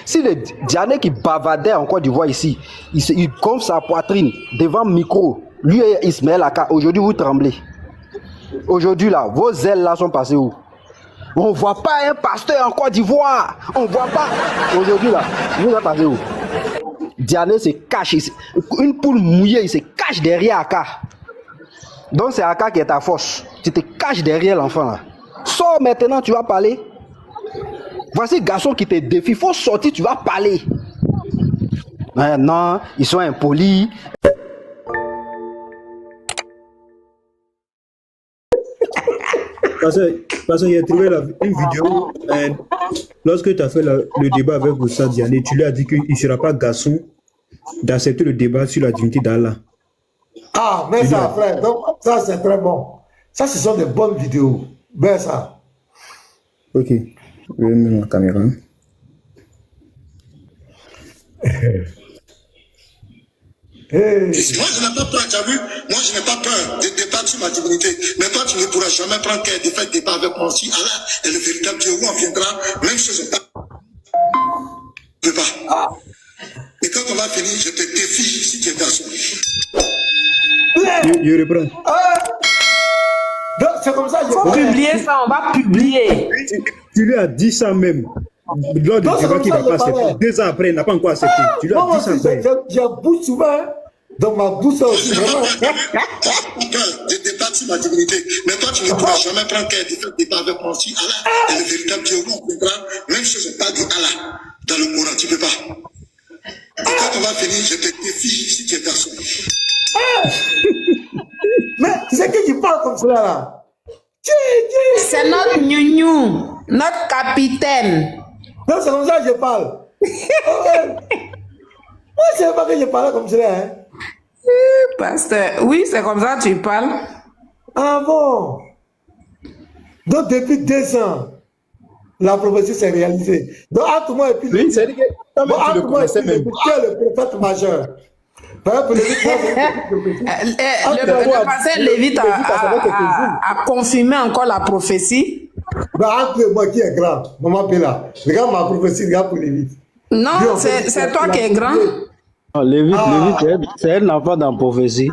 Si le Diané qui bavardait en Côte d'Ivoire ici, il gonfle sa poitrine devant le micro, lui et Ismaël Aka, aujourd'hui vous tremblez. Aujourd'hui là, vos ailes là sont passées où? On ne voit pas un pasteur en Côte d'Ivoire. On ne voit pas. Aujourd'hui là, vous êtes passé où? Diané se cache, une poule mouillée, il se cache derrière Aka. Donc c'est Aka qui est ta force. Tu te caches derrière l'enfant là. Sors maintenant, tu vas parler. Voici garçon qui te défie. Il faut sortir, tu vas parler. Non, ils sont impolis. Parce qu'il a trouvé une vidéo. Lorsque tu as fait le débat avec Oussa Diané, tu lui as dit qu'il ne sera pas garçon d'accepter le débat sur la dignité d'Allah. Ah, mais ça, frère, donc ça c'est très bon. Ça, ce sont des bonnes vidéos. Ben ça. Ok, je vais mettre la caméra. Hey. Moi, je n'ai pas peur, tu as vu? Moi, je n'ai pas peur de débattre sur ma divinité. Mais toi, tu ne pourras jamais prendre qu'un de faire débat avec moi. Si Allah est le véritable Dieu, où on viendra, même chose, je ne peux pas. Ah. Et quand on va finir, je te défie si tu es garçon. Je reprends. C'est comme ça, je faut publier ça, on va publier. Tu lui as dit ça même. Lors du débat qu'il n'a pas accepté. 2 ans après, il n'a pas encore accepté. Tu lui as dit ça après. J'ai bouche souvent. Donc ma bouche aussi, vraiment. De débattre sur ma divinité. Mais toi, tu ne pourras jamais prendre qu'un de faire débat avec moi. Si Allah est le véritable Dieu, où on viendra, même chose, je parle d'Allah dans le Coran, tu ne peux pas. Et quand on va finir, je te défie si tu es garçon. Mais c'est qui parle comme cela là? C'est notre gnou, notre capitaine. Non, c'est comme ça que je parle. Moi, je ne sais pas que je parlais comme cela. Hein? Pasteur, oui, c'est comme ça que tu parles. Ah bon? Donc, depuis 2 ans, la prophétie s'est réalisée. Donc, entre moi et puis... Oui, c'est dit que entre moi et puis le prophète majeur. Le pasteur Lévite a confirmé encore la prophétie. Entre moi qui est grand, maman Pela, regarde ma prophétie, regarde pour Lévite. Non, c'est toi qui es grand. Non, Lévite, c'est un enfant dans la prophétie.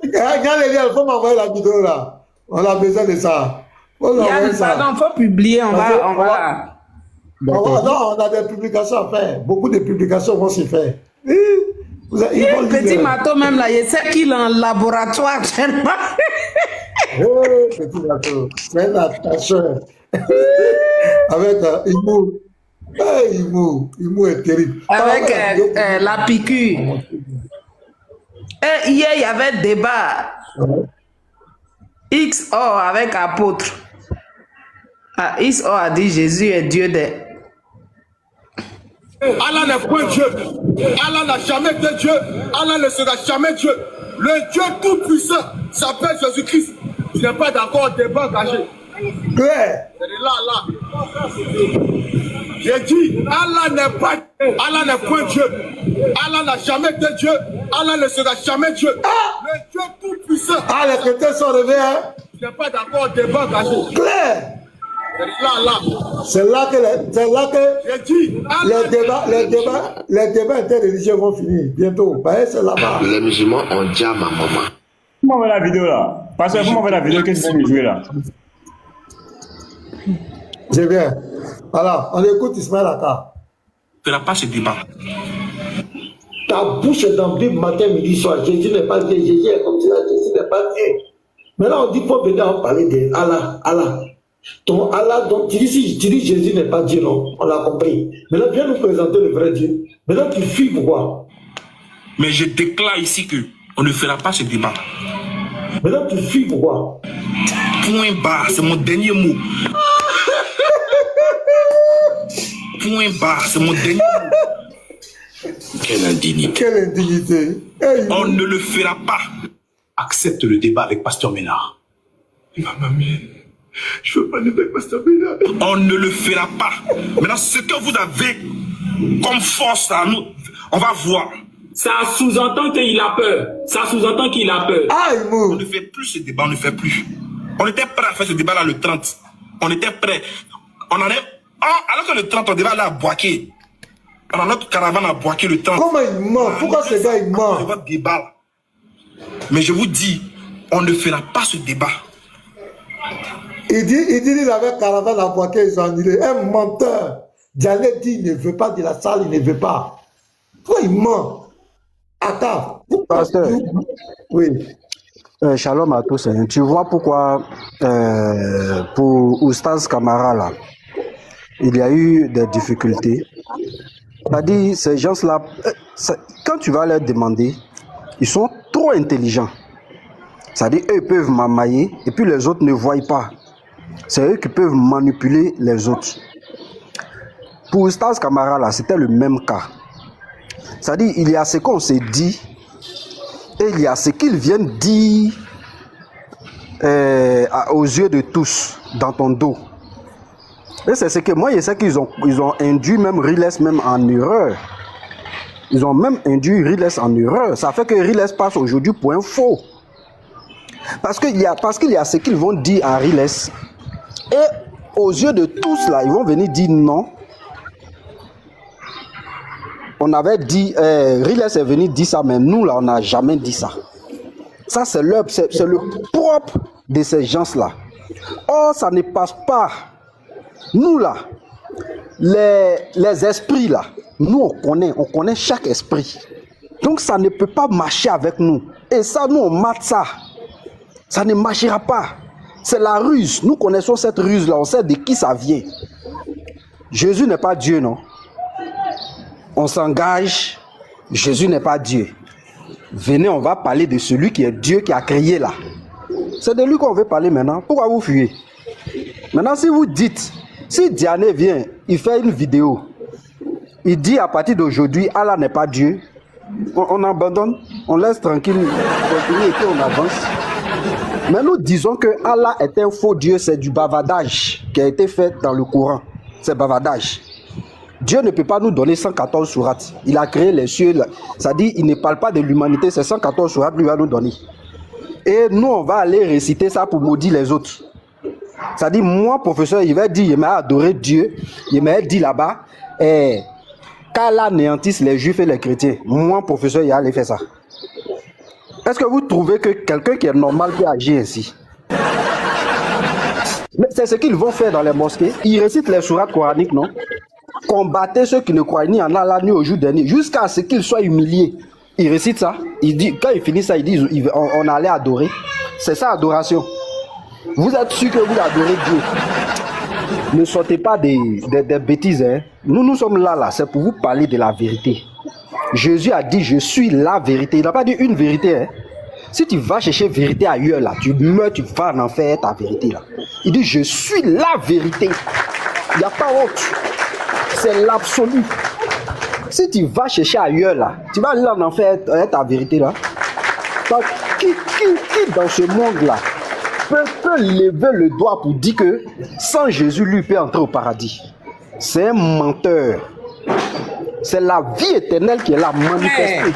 Regarde les liens, il faut m'envoyer la vidéo là. On a besoin de ça. Pardon, il faut publier, on va. Non, on a des publications à faire. Beaucoup de publications vont se faire. Petit Mato même là, il sait qu'il est en laboratoire tellement. Petit Mato, c'est un attacheur. Avec Imou. Imou est terrible. Avec la piqûre. Hier, il y avait un débat. XO avec apôtre. XO a dit Jésus est Dieu des... Allah n'est point Dieu. Allah n'a jamais été Dieu. Allah ne sera jamais Dieu. Le Dieu tout-puissant s'appelle Jésus-Christ. Je n'ai pas d'accord débat engagé. Claire. Là. J'ai dit, Allah n'est point Dieu. Allah n'a jamais été Dieu. Allah ne sera jamais Dieu. Le Dieu tout-puissant. Ah, les chrétiens sont réveillés, hein? Je n'ai pas d'accord débat engagé. Claire. Là. C'est là que j'ai dit, les débats interreligieux vont finir bientôt. C'est là-bas. Les musulmans ont dit à ma maman. Vous m'envoyez la vidéo là. Parce que vous m'envoyez la vidéo que tu viens de jouer là. C'est bien. Voilà, on écoute Ismaël Aka. Tu n'as pas ce débat. Ta bouche est d'emblée matin, midi, soir. Jésus n'est pas Dieu. Jésus est comme ça. Jésus n'est pas Dieu. Maintenant, on dit qu'il faut venir en parler de Allah. Ton Allah, donc, tu dis Jésus n'est pas Dieu, non? On l'a compris. Maintenant, viens nous présenter le vrai Dieu. Maintenant, tu fuis pourquoi? Mais je déclare ici que on ne fera pas ce débat. Maintenant, tu fuis pourquoi? Point barre, c'est mon dernier mot. Point barre, c'est mon dernier mot. Quelle indignité. Quelle indignité. Hey, on ne le fera pas. Accepte le débat avec Pasteur Ménard. Mamie, je veux pas le débat avec Pasteur Ménard. On ne le fera pas. Maintenant, ce que vous avez comme force à nous, on va voir. Ça sous-entend qu'il a peur. Ça sous-entend qu'il a peur. Ah, on ne fait plus ce débat, on ne fait plus. On était prêt à faire ce débat-là le 30. On était prêt. On allait... alors que le 30, on devait aller à Boaké. On a notre caravane à Boaké le 30. Comment il ment? Pourquoi ce gars il ment? Votre débat. Mais je vous dis, on ne fera pas ce débat. Il dit il avait caravane à Boaké, ils ont annulé. Un menteur. Diané dit il ne veut pas de la salle, il ne veut pas. Pourquoi il ment? Attends. Pasteur. Oui. Shalom à tous. Hein. Tu vois pourquoi pour Oustaz Camara là, il y a eu des difficultés. C'est-à-dire, ces gens-là, quand tu vas leur demander, ils sont trop intelligents. C'est-à-dire, eux peuvent m'amailler et puis les autres ne voient pas. C'est eux qui peuvent manipuler les autres. Pour Oustaz Camara là, c'était le même cas. C'est-à-dire, il y a ce qu'on s'est dit et il y a ce qu'ils viennent dire aux yeux de tous dans ton dos. Et c'est ce que moi, je sais qu'ils ont induit même Riles même en erreur. Ils ont même induit Riles en erreur. Ça fait que Riles passe aujourd'hui pour un faux. Parce qu'il y a ce qu'ils vont dire à Riles. Et aux yeux de tous là, ils vont venir dire non. On avait dit, Riles est venu dire ça, mais nous là, on n'a jamais dit ça. Ça, c'est le propre de ces gens-là. Or, ça ne passe pas. Nous là, les esprits là, nous on connaît chaque esprit. Donc ça ne peut pas marcher avec nous. Et ça, nous on mate ça. Ça ne marchera pas. C'est la ruse. Nous connaissons cette ruse là, on sait de qui ça vient. Jésus n'est pas Dieu, non? On s'engage, Jésus n'est pas Dieu. Venez, on va parler de celui qui est Dieu qui a créé là. C'est de lui qu'on veut parler maintenant. Pourquoi vous fuyez? Maintenant, si vous dites, si Diané vient, il fait une vidéo, il dit à partir d'aujourd'hui, Allah n'est pas Dieu, on abandonne, on laisse tranquille, continue et puis on avance. Mais nous disons que Allah est un faux Dieu, c'est du bavardage qui a été fait dans le Coran. C'est bavardage. Dieu ne peut pas nous donner 114 sourates. Il a créé les cieux. Ça dit, il ne parle pas de l'humanité, c'est 114 sourates lui va nous donner. Et nous, on va aller réciter ça pour maudire les autres. Ça dit, moi, professeur, il va dire, il m'a adoré Dieu. Il m'a dit là-bas, qu'Allah néantisse les juifs et les chrétiens. Moi, professeur, il allait faire ça. Est-ce que vous trouvez que quelqu'un qui est normal peut agir ainsi? Mais c'est ce qu'ils vont faire dans les mosquées. Ils récitent les sourates coraniques, non? Combattez ceux qui ne croient ni en Allah ni au jour dernier, jusqu'à ce qu'ils soient humiliés. Ils récitent ça. Ils disent, quand ils finissent ça, ils disent on allait adorer. C'est ça, adoration. Vous êtes sûr que vous adorez Dieu. Ne sortez pas des bêtises. Hein. Nous sommes là, c'est pour vous parler de la vérité. Jésus a dit, je suis la vérité. Il n'a pas dit une vérité. Hein. Si tu vas chercher vérité ailleurs, là, tu meurs, tu vas en enfer ta vérité. Là. Il dit, je suis la vérité. Il n'y a pas autre. C'est l'absolu. Si tu vas chercher ailleurs, là, tu vas aller en enfer ta vérité. Là. Donc, qui dans ce monde-là peut lever le doigt pour dire que sans Jésus, lui peut entrer au paradis? C'est un menteur. C'est la vie éternelle qui est là manifestée.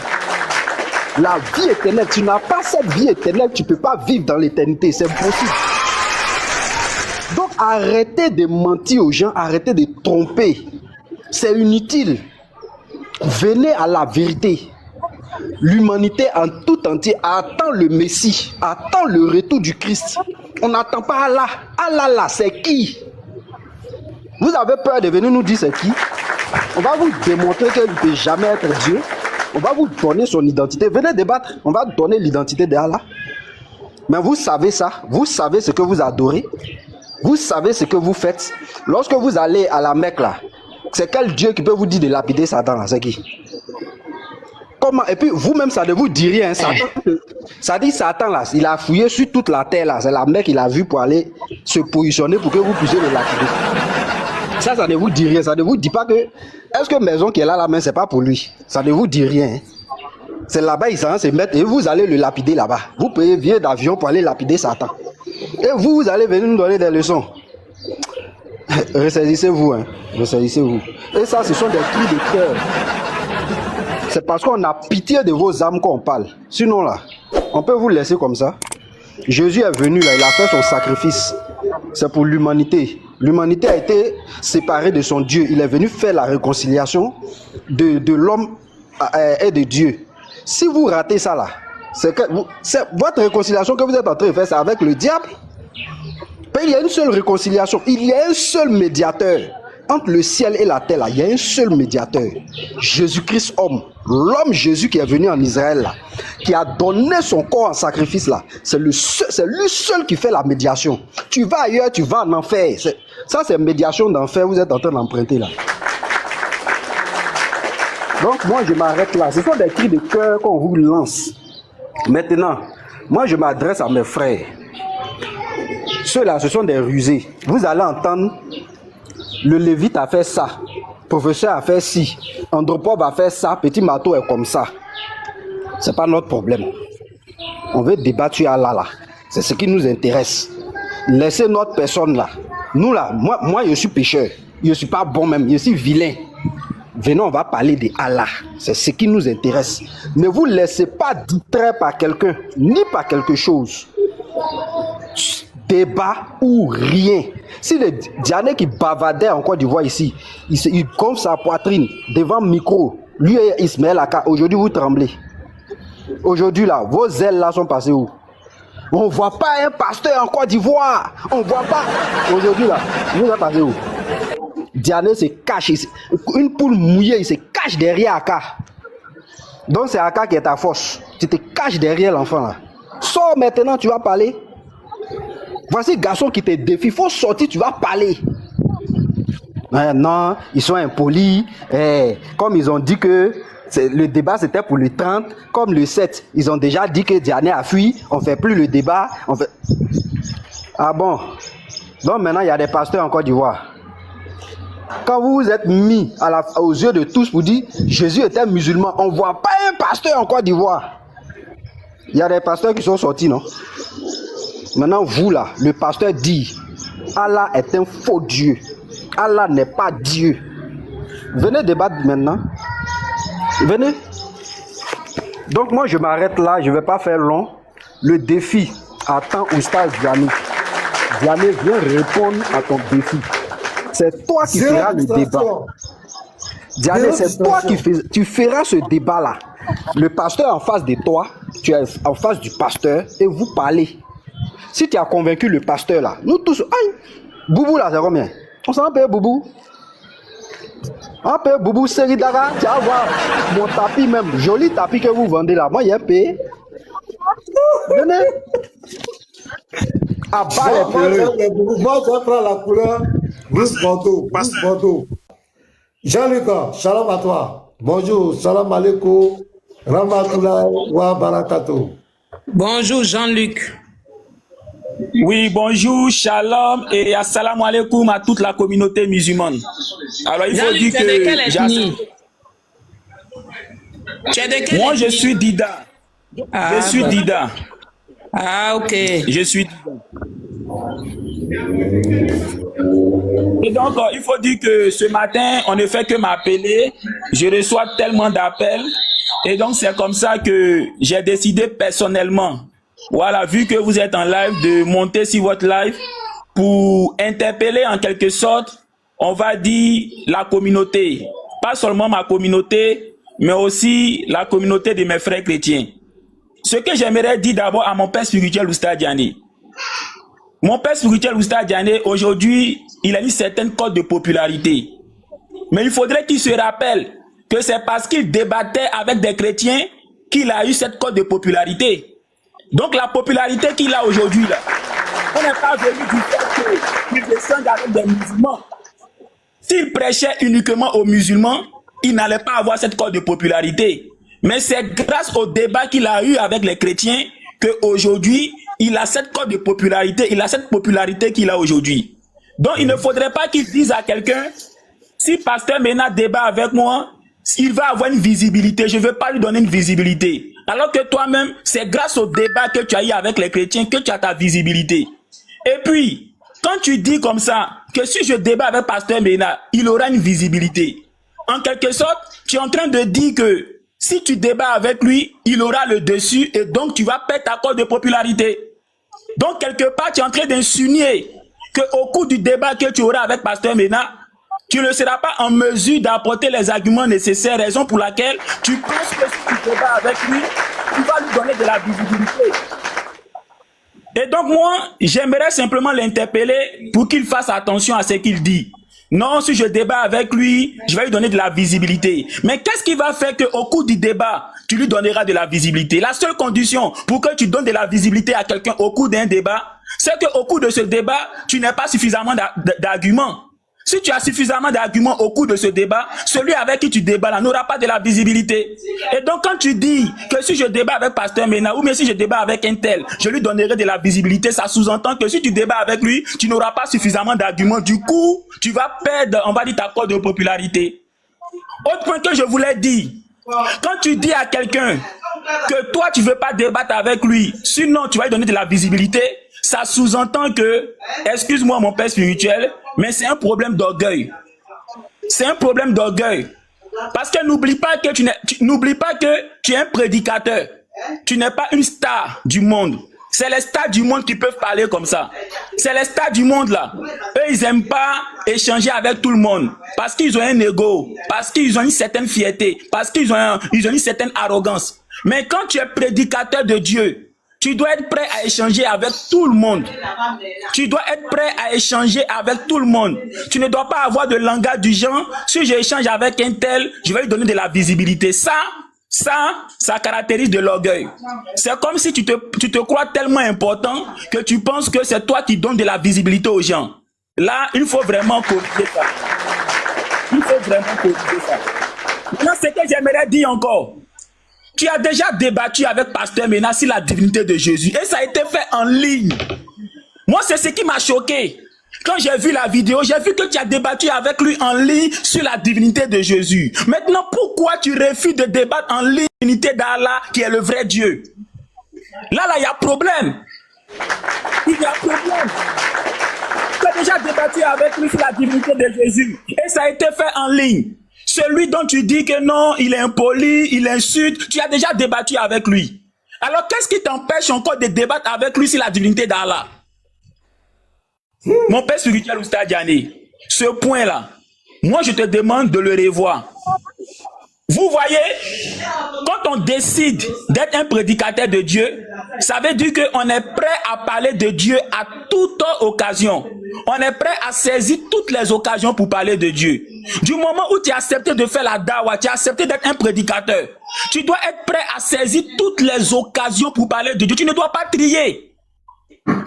La vie éternelle, tu n'as pas cette vie éternelle, tu ne peux pas vivre dans l'éternité, c'est impossible. Donc arrêtez de mentir aux gens, arrêtez de tromper. C'est inutile. Venez à la vérité. L'humanité en tout entier attend le Messie, attend le retour du Christ. On n'attend pas Allah. Allah là, c'est qui? Vous avez peur de venir nous dire c'est qui? On va vous démontrer qu'il ne peut jamais être Dieu. On va vous donner son identité. Venez débattre. On va donner l'identité d'Allah. Mais vous savez ça. Vous savez ce que vous adorez. Vous savez ce que vous faites. Lorsque vous allez à la Mecque là, c'est quel Dieu qui peut vous dire de lapider Satan là? C'est qui? Comment? Et puis vous-même, ça ne vous dit rien. Satan, ça dit Satan là, il a fouillé sur toute la terre là. C'est la Mecque qu'il a vu pour aller se positionner pour que vous puissiez le lapider. Ça ne vous dit rien. Ça ne vous dit pas que... Est-ce que maison qui est là, la main, c'est pas pour lui? Ça ne vous dit rien. C'est là-bas, il s'en se mettre et vous allez le lapider là-bas. Vous payez billet d'avion pour aller lapider Satan. Et vous allez venir nous donner des leçons. Ressaisissez-vous, hein. Ressaisissez-vous. Et ça, ce sont des cris de cœur. C'est parce qu'on a pitié de vos âmes qu'on parle. Sinon là, on peut vous laisser comme ça. Jésus est venu là, il a fait son sacrifice. C'est pour l'humanité. L'humanité a été séparée de son Dieu. Il est venu faire la réconciliation de l'homme et de Dieu. Si vous ratez ça là, c'est votre réconciliation que vous êtes en train de faire, c'est avec le diable. Il y a une seule réconciliation. Il y a un seul médiateur. Entre le ciel et la terre, là, il y a un seul médiateur. Jésus-Christ homme. L'homme Jésus qui est venu en Israël, là, qui a donné son corps en sacrifice, là. C'est lui seul qui fait la médiation. Tu vas ailleurs, tu vas en enfer. Ça, c'est médiation d'enfer. Vous êtes en train d'emprunter là. Donc, moi, je m'arrête là. Ce sont des cris de cœur qu'on vous lance. Maintenant, moi, je m'adresse à mes frères. Ceux-là, ce sont des rusés. Vous allez entendre, le Lévite a fait ça, professeur a fait ci, Andropov a fait ça, Petit Mato est comme ça. C'est pas notre problème. On veut débattre sur Allah là. C'est ce qui nous intéresse. Laissez notre personne là. Nous là, moi je suis pécheur. Je ne suis pas bon même, je suis vilain. Venons, on va parler de Allah. C'est ce qui nous intéresse. Ne vous laissez pas distraire par quelqu'un, ni par quelque chose. Débat ou rien. Si le Diané qui bavardait en Côte d'Ivoire ici, il gonfle sa poitrine devant le micro, lui et Ismaël Aka, aujourd'hui vous tremblez. Aujourd'hui là, vos ailes là sont passées où? On ne voit pas un pasteur en Côte d'Ivoire. On ne voit pas. Aujourd'hui là, vous êtes passé où? Diané se cache, une poule mouillée, il se cache derrière Aka. Donc c'est Aka qui est ta force. Tu te caches derrière l'enfant là. Sors maintenant, tu vas parler. Voici garçon qui te défie, il faut sortir, tu vas parler. Non, ils sont impolis. Comme ils ont dit que le débat c'était pour le 30, comme le 7, ils ont déjà dit que Diané a fui, on ne fait plus le débat. Ah bon? Donc maintenant il y a des pasteurs en Côte d'Ivoire. Quand vous vous êtes mis aux yeux de tous pour dire Jésus était musulman, on ne voit pas un pasteur en Côte d'Ivoire. Il y a des pasteurs qui sont sortis, non? Maintenant, vous là, le pasteur dit Allah est un faux Dieu. Allah n'est pas Dieu. Venez débattre maintenant. Venez. Donc moi, je m'arrête là. Je ne vais pas faire long. Le défi attend Oustaz Diané. Diané, viens répondre à ton défi. C'est toi qui feras le débat. Diané, c'est toi qui tu feras ce débat-là. Le pasteur en face de toi, tu es en face du pasteur et vous parlez. Si tu as convaincu le pasteur là, nous tous, aïe, Boubou là, c'est combien? On s'en paye Boubou. On paye Boubou Seridara, tu vas voir mon tapis même, joli tapis que vous vendez là. Moi, il y a payé. Venez. Ah, bah, moi, je prends la couleur rouge manteau. Jean-Luc, shalom à toi. Bonjour, salam alaikum, rahmatullahi wa barakatuh. Bonjour Jean-Luc. Oui, bonjour, shalom et assalamu alaikum à toute la communauté musulmane. Alors, il faut dire que... Moi, je suis Dida. Je suis Dida. Ah, ok. Je suis Dida. Et donc, il faut dire que ce matin, on ne fait que m'appeler. Je reçois tellement d'appels. Et donc, c'est comme ça que j'ai décidé personnellement, voilà, vu que vous êtes en live, de monter sur votre live pour interpeller en quelque sorte, on va dire, la communauté. Pas seulement ma communauté, mais aussi la communauté de mes frères chrétiens. Ce que j'aimerais dire d'abord à mon père spirituel Oustaz Diané. Mon père spirituel Oustaz Diané, aujourd'hui, il a une certaine cote de popularité. Mais il faudrait qu'il se rappelle que c'est parce qu'il débattait avec des chrétiens qu'il a eu cette cote de popularité. Donc la popularité qu'il a aujourd'hui, là, on n'est pas venu du fait qu'il descende avec des musulmans. S'il prêchait uniquement aux musulmans, il n'allait pas avoir cette cote de popularité. Mais c'est grâce au débat qu'il a eu avec les chrétiens qu'aujourd'hui, il a cette cote de popularité, il a cette popularité qu'il a aujourd'hui. Donc il ne faudrait pas qu'il dise à quelqu'un, si Pasteur Mena débat avec moi, il va avoir une visibilité, je ne veux pas lui donner une visibilité. Alors que toi-même, c'est grâce au débat que tu as eu avec les chrétiens que tu as ta visibilité. Et puis, quand tu dis comme ça, que si je débat avec Pasteur Mena, il aura une visibilité. En quelque sorte, tu es en train de dire que si tu débats avec lui, il aura le dessus et donc tu vas perdre ta cote de popularité. Donc, quelque part, tu es en train d'insinuer qu'au cours du débat que tu auras avec Pasteur Mena, tu ne seras pas en mesure d'apporter les arguments nécessaires, raison pour laquelle tu penses que si tu débats avec lui, tu vas lui donner de la visibilité. Et donc, moi, j'aimerais simplement l'interpeller pour qu'il fasse attention à ce qu'il dit. Non, si je débat avec lui, je vais lui donner de la visibilité. Mais qu'est-ce qui va faire qu'au cours du débat, tu lui donneras de la visibilité? La seule condition pour que tu donnes de la visibilité à quelqu'un au cours d'un débat, c'est qu'au cours de ce débat, tu n'as pas suffisamment d'arguments. Si tu as suffisamment d'arguments au cours de ce débat, celui avec qui tu débats là n'aura pas de la visibilité. Et donc quand tu dis que si je débat avec Pasteur Mena ou bien si je débat avec un tel, je lui donnerai de la visibilité, ça sous-entend que si tu débats avec lui, tu n'auras pas suffisamment d'arguments. Du coup, tu vas perdre, on va dire, ta cote de popularité. Autre point que je voulais dire, quand tu dis à quelqu'un que toi tu veux pas débattre avec lui, sinon tu vas lui donner de la visibilité, ça sous-entend que, excuse-moi mon père spirituel, mais c'est un problème d'orgueil. C'est un problème d'orgueil. Parce que n'oublie pas que tu es un prédicateur. Tu n'es pas une star du monde. C'est les stars du monde qui peuvent parler comme ça. C'est les stars du monde là. Eux, ils n'aiment pas échanger avec tout le monde. Parce qu'ils ont un ego. Parce qu'ils ont une certaine fierté. Parce qu'ils ont une certaine arrogance. Mais quand tu es prédicateur de Dieu, tu dois être prêt à échanger avec tout le monde. Tu dois être prêt à échanger avec tout le monde. Tu ne dois pas avoir de langage du genre. Si j'échange avec un tel, je vais lui donner de la visibilité. Ça caractérise de l'orgueil. C'est comme si tu te crois tellement important que tu penses que c'est toi qui donnes de la visibilité aux gens. Là, il faut vraiment corriger ça. Il faut vraiment corriger ça. Maintenant, ce que j'aimerais dire encore. Tu as déjà débattu avec Pasteur Mena sur la divinité de Jésus. Et ça a été fait en ligne. Moi, c'est ce qui m'a choqué. Quand j'ai vu la vidéo, j'ai vu que tu as débattu avec lui en ligne sur la divinité de Jésus. Maintenant, pourquoi tu refuses de débattre en ligne sur la divinité d'Allah qui est le vrai Dieu? Là, il y a problème. Il y a problème. Tu as déjà débattu avec lui sur la divinité de Jésus. Et ça a été fait en ligne. Celui dont tu dis que non, il est impoli, il insulte, tu as déjà débattu avec lui. Alors, qu'est-ce qui t'empêche encore de débattre avec lui sur la divinité d'Allah? Mon père spirituel Oustaz Diané, ce point-là, moi je te demande de le revoir. Vous voyez, quand on décide d'être un prédicateur de Dieu, ça veut dire qu'on est prêt à parler de Dieu à toute occasion. On est prêt à saisir toutes les occasions pour parler de Dieu. Du moment où tu as accepté de faire la dawa, tu as accepté d'être un prédicateur, tu dois être prêt à saisir toutes les occasions pour parler de Dieu. Tu ne dois pas trier.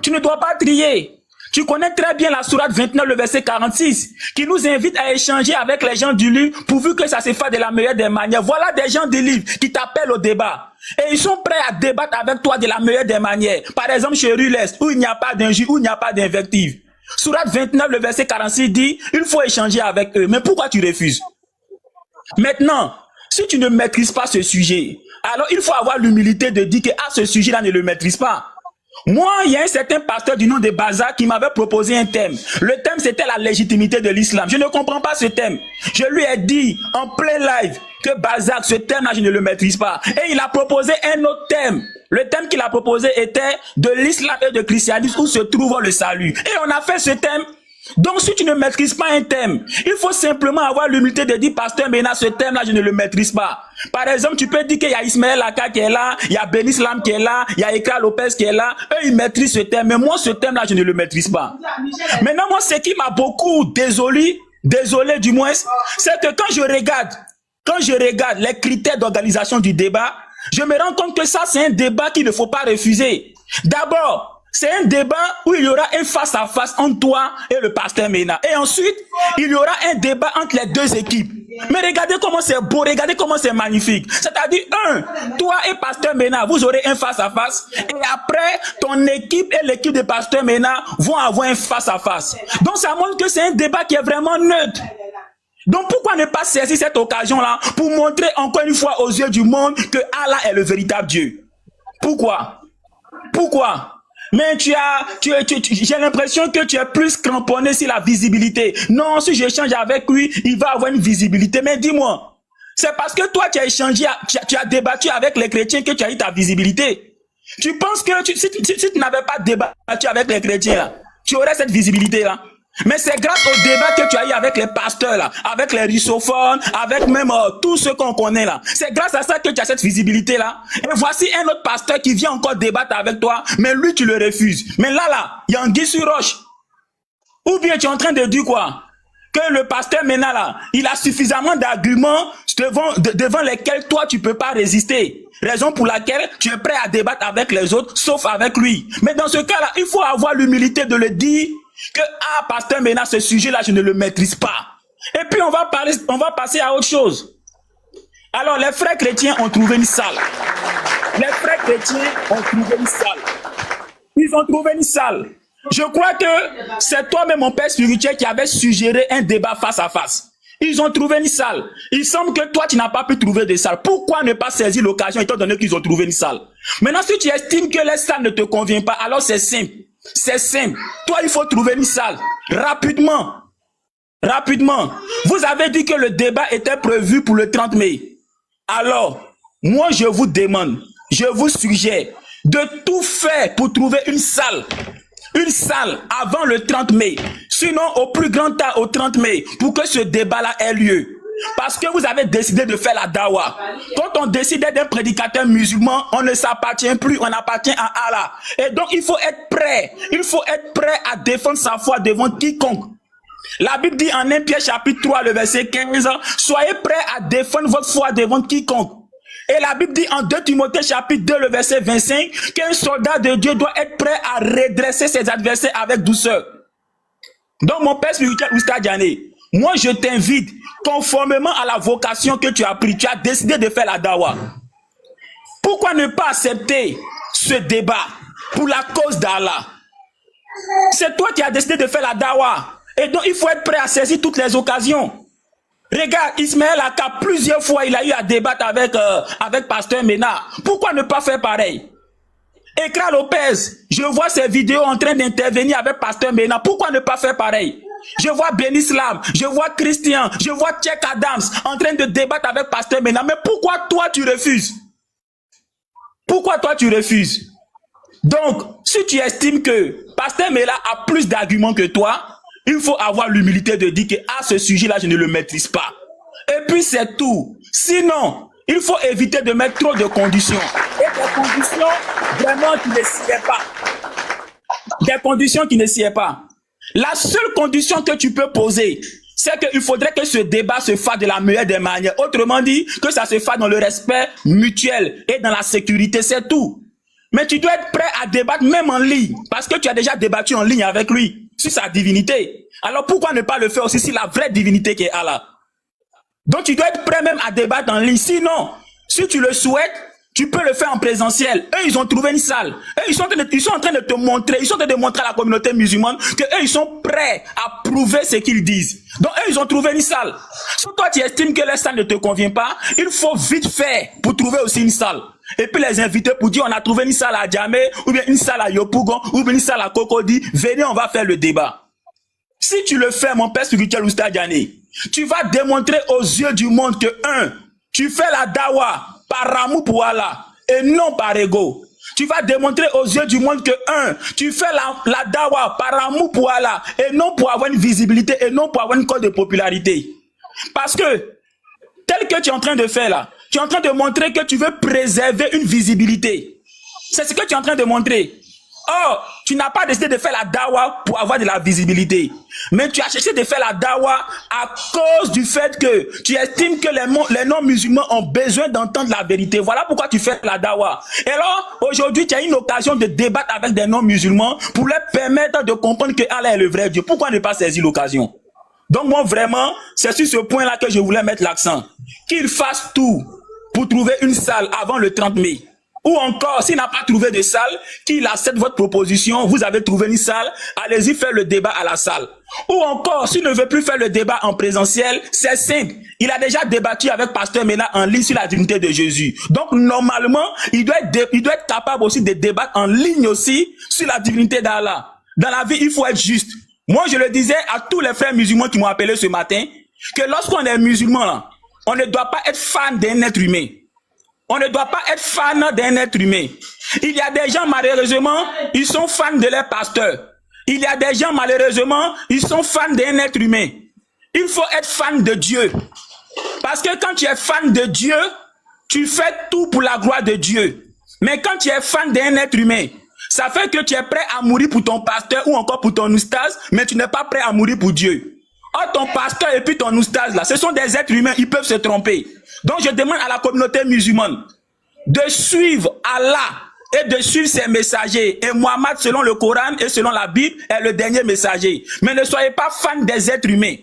Tu ne dois pas trier. Tu connais très bien la sourate 29, le verset 46, qui nous invite à échanger avec les gens du livre, pourvu que ça se fasse de la meilleure des manières. Voilà des gens du livre qui t'appellent au débat. Et ils sont prêts à débattre avec toi de la meilleure des manières. Par exemple, chez Rules, où il n'y a pas d'injure, où il n'y a pas d'invective. Sourate 29, le verset 46 dit, il faut échanger avec eux. Mais pourquoi tu refuses? Maintenant, si tu ne maîtrises pas ce sujet, alors il faut avoir l'humilité de dire que ce sujet-là ne le maîtrise pas. Moi, il y a un certain pasteur du nom de Baza qui m'avait proposé un thème. Le thème, c'était la légitimité de l'islam. Je ne comprends pas ce thème. Je lui ai dit en plein live que Baza, ce thème-là, je ne le maîtrise pas. Et il a proposé un autre thème. Le thème qu'il a proposé était de l'islam et de christianisme où se trouve le salut. Et on a fait ce thème. Donc, si tu ne maîtrises pas un thème, il faut simplement avoir l'humilité de dire, Pasteur Mena, ce thème-là, je ne le maîtrise pas. Par exemple, tu peux dire qu'il y a Ismaël Aka qui est là, il y a Ben Islam qui est là, il y a Ekra Lopez qui est là. Eux, ils maîtrisent ce thème. Mais moi, ce thème-là, je ne le maîtrise pas. Maintenant, moi, ce qui m'a beaucoup désolé du moins, c'est que quand je regarde les critères d'organisation du débat, je me rends compte que ça, c'est un débat qu'il ne faut pas refuser. D'abord, c'est un débat où il y aura un face-à-face entre toi et le pasteur Mena. Et ensuite, il y aura un débat entre les deux équipes. Mais regardez comment c'est beau, regardez comment c'est magnifique. C'est-à-dire, toi et pasteur Mena, vous aurez un face-à-face. Et après, ton équipe et l'équipe de pasteur Mena vont avoir un face-à-face. Donc, ça montre que c'est un débat qui est vraiment neutre. Donc, pourquoi ne pas saisir cette occasion-là pour montrer encore une fois aux yeux du monde que Allah est le véritable Dieu? Pourquoi? Mais j'ai l'impression que tu es plus cramponné sur la visibilité. Non, si j'échange avec lui, il va avoir une visibilité. Mais dis-moi, c'est parce que toi, tu as échangé, tu as débattu avec les chrétiens que tu as eu ta visibilité. Tu penses que si tu n'avais pas débattu avec les chrétiens, là, tu aurais cette visibilité-là. Mais c'est grâce au débat que tu as eu avec les pasteurs, là, avec les russophones, avec même tous ceux qu'on connaît là. C'est grâce à ça que tu as cette visibilité-là. Et voici un autre pasteur qui vient encore débattre avec toi, mais lui, tu le refuses. Mais là, il y a un guise sur roche. Ou bien tu es en train de dire quoi? Que le pasteur Mena là, il a suffisamment d'arguments devant lesquels toi, tu peux pas résister. Raison pour laquelle tu es prêt à débattre avec les autres, sauf avec lui. Mais dans ce cas-là, il faut avoir l'humilité de le dire que, ah, pasteur Mena, ce sujet-là, je ne le maîtrise pas. Et puis, on va passer à autre chose. Alors, les frères chrétiens ont trouvé une salle. Les frères chrétiens ont trouvé une salle. Ils ont trouvé une salle. Je crois que c'est toi-même, mon père spirituel, qui avait suggéré un débat face à face. Ils ont trouvé une salle. Il semble que toi, tu n'as pas pu trouver de salle. Pourquoi ne pas saisir l'occasion étant donné qu'ils ont trouvé une salle? Maintenant, si tu estimes que la salle ne te convient pas, alors c'est simple. C'est simple. Toi, il faut trouver une salle. Rapidement. Rapidement. Vous avez dit que le débat était prévu pour le 30 mai. Alors, moi, je vous demande, je vous suggère de tout faire pour trouver une salle. Une salle avant le 30 mai. Sinon, au plus grand temps, au 30 mai, pour que ce débat-là ait lieu. Parce que vous avez décidé de faire la dawa. Quand on décide d'être un prédicateur musulman, on ne s'appartient plus, on appartient à Allah. Et donc, il faut être prêt. Il faut être prêt à défendre sa foi devant quiconque. La Bible dit en 1 Pierre chapitre 3, le verset 15, soyez prêts à défendre votre foi devant quiconque. Et la Bible dit en 2 Timothée chapitre 2, le verset 25, qu'un soldat de Dieu doit être prêt à redresser ses adversaires avec douceur. Donc, mon père spirituel Oustaz Diané, moi je t'invite, conformément à la vocation que tu as pris, tu as décidé de faire la dawa. Pourquoi ne pas accepter ce débat pour la cause d'Allah? C'est toi qui as décidé de faire la dawa. Et donc, il faut être prêt à saisir toutes les occasions. Regarde, Ismaël Aka, plusieurs fois, il a eu à débattre avec Pasteur Mena. Pourquoi ne pas faire pareil? Ekra Lopez, je vois ses vidéos en train d'intervenir avec Pasteur Mena. Pourquoi ne pas faire pareil? Je vois Benislam, je vois Christian, je vois Tchèque Adams en train de débattre avec Pasteur Mena. Mais pourquoi toi tu refuses? Pourquoi toi tu refuses? Donc, si tu estimes que Pasteur Mena a plus d'arguments que toi, il faut avoir l'humilité de dire que à ce sujet-là, je ne le maîtrise pas. Et puis c'est tout. Sinon, il faut éviter de mettre trop de conditions. Et des conditions vraiment qui ne sied pas. Des conditions qui ne sied pas. La seule condition que tu peux poser, c'est qu'il faudrait que ce débat se fasse de la meilleure des manières. Autrement dit, que ça se fasse dans le respect mutuel et dans la sécurité, c'est tout. Mais tu dois être prêt à débattre même en ligne, parce que tu as déjà débattu en ligne avec lui sur sa divinité. Alors pourquoi ne pas le faire aussi sur la vraie divinité qui est Allah? Donc tu dois être prêt même à débattre en ligne. Sinon, si tu le souhaites, tu peux le faire en présentiel. Eux, ils ont trouvé une salle. Eux, ils sont en train de te montrer, ils sont en train de montrer à la communauté musulmane que eux, ils sont prêts à prouver ce qu'ils disent. Donc eux, ils ont trouvé une salle. Si toi, tu estimes que la salle ne te convient pas, il faut vite faire pour trouver aussi une salle. Et puis les inviter pour dire on a trouvé une salle à Djamé, ou bien une salle à Yopougon, ou bien une salle à Cocody. Venez, on va faire le débat. Si tu le fais, mon père spirituel Oustaz Diané, tu vas démontrer aux yeux du monde que, tu fais la dawa par amour pour Allah et non par ego. Tu vas démontrer aux yeux du monde que, tu fais la dawa par amour pour Allah et non pour avoir une visibilité et non pour avoir une cote de popularité. Parce que, tel que tu es en train de faire là, tu es en train de montrer que tu veux préserver une visibilité. C'est ce que tu es en train de montrer. Or, tu n'as pas décidé de faire la dawa pour avoir de la visibilité. Mais tu as cherché de faire la dawa à cause du fait que tu estimes que les non-musulmans ont besoin d'entendre la vérité. Voilà pourquoi tu fais la dawa. Et alors, aujourd'hui, tu as une occasion de débattre avec des non-musulmans pour leur permettre de comprendre que Allah est le vrai Dieu. Pourquoi ne pas saisir l'occasion? Donc moi, vraiment, c'est sur ce point-là que je voulais mettre l'accent. Qu'il fasse tout pour trouver une salle avant le 30 mai. Ou encore, s'il n'a pas trouvé de salle, qu'il accepte votre proposition, vous avez trouvé une salle, allez-y faire le débat à la salle. Ou encore, s'il ne veut plus faire le débat en présentiel, c'est simple. Il a déjà débattu avec Pasteur Mena en ligne sur la divinité de Jésus. Donc, normalement, il doit être capable aussi de débattre en ligne aussi sur la divinité d'Allah. Dans la vie, il faut être juste. Moi, je le disais à tous les frères musulmans qui m'ont appelé ce matin, que lorsqu'on est musulman, on ne doit pas être fan d'un être humain. On ne doit pas être fan d'un être humain. Il y a des gens, malheureusement, ils sont fans de leur pasteur. Il y a des gens, malheureusement, ils sont fans d'un être humain. Il faut être fan de Dieu. Parce que quand tu es fan de Dieu, tu fais tout pour la gloire de Dieu. Mais quand tu es fan d'un être humain, ça fait que tu es prêt à mourir pour ton pasteur ou encore pour ton oustaz, mais tu n'es pas prêt à mourir pour Dieu. Or, ton pasteur et puis ton oustaz, là, ce sont des êtres humains, ils peuvent se tromper. Donc, je demande à la communauté musulmane de suivre Allah et de suivre ses messagers. Et Mohammed, selon le Coran et selon la Bible, est le dernier messager. Mais ne soyez pas fan des êtres humains.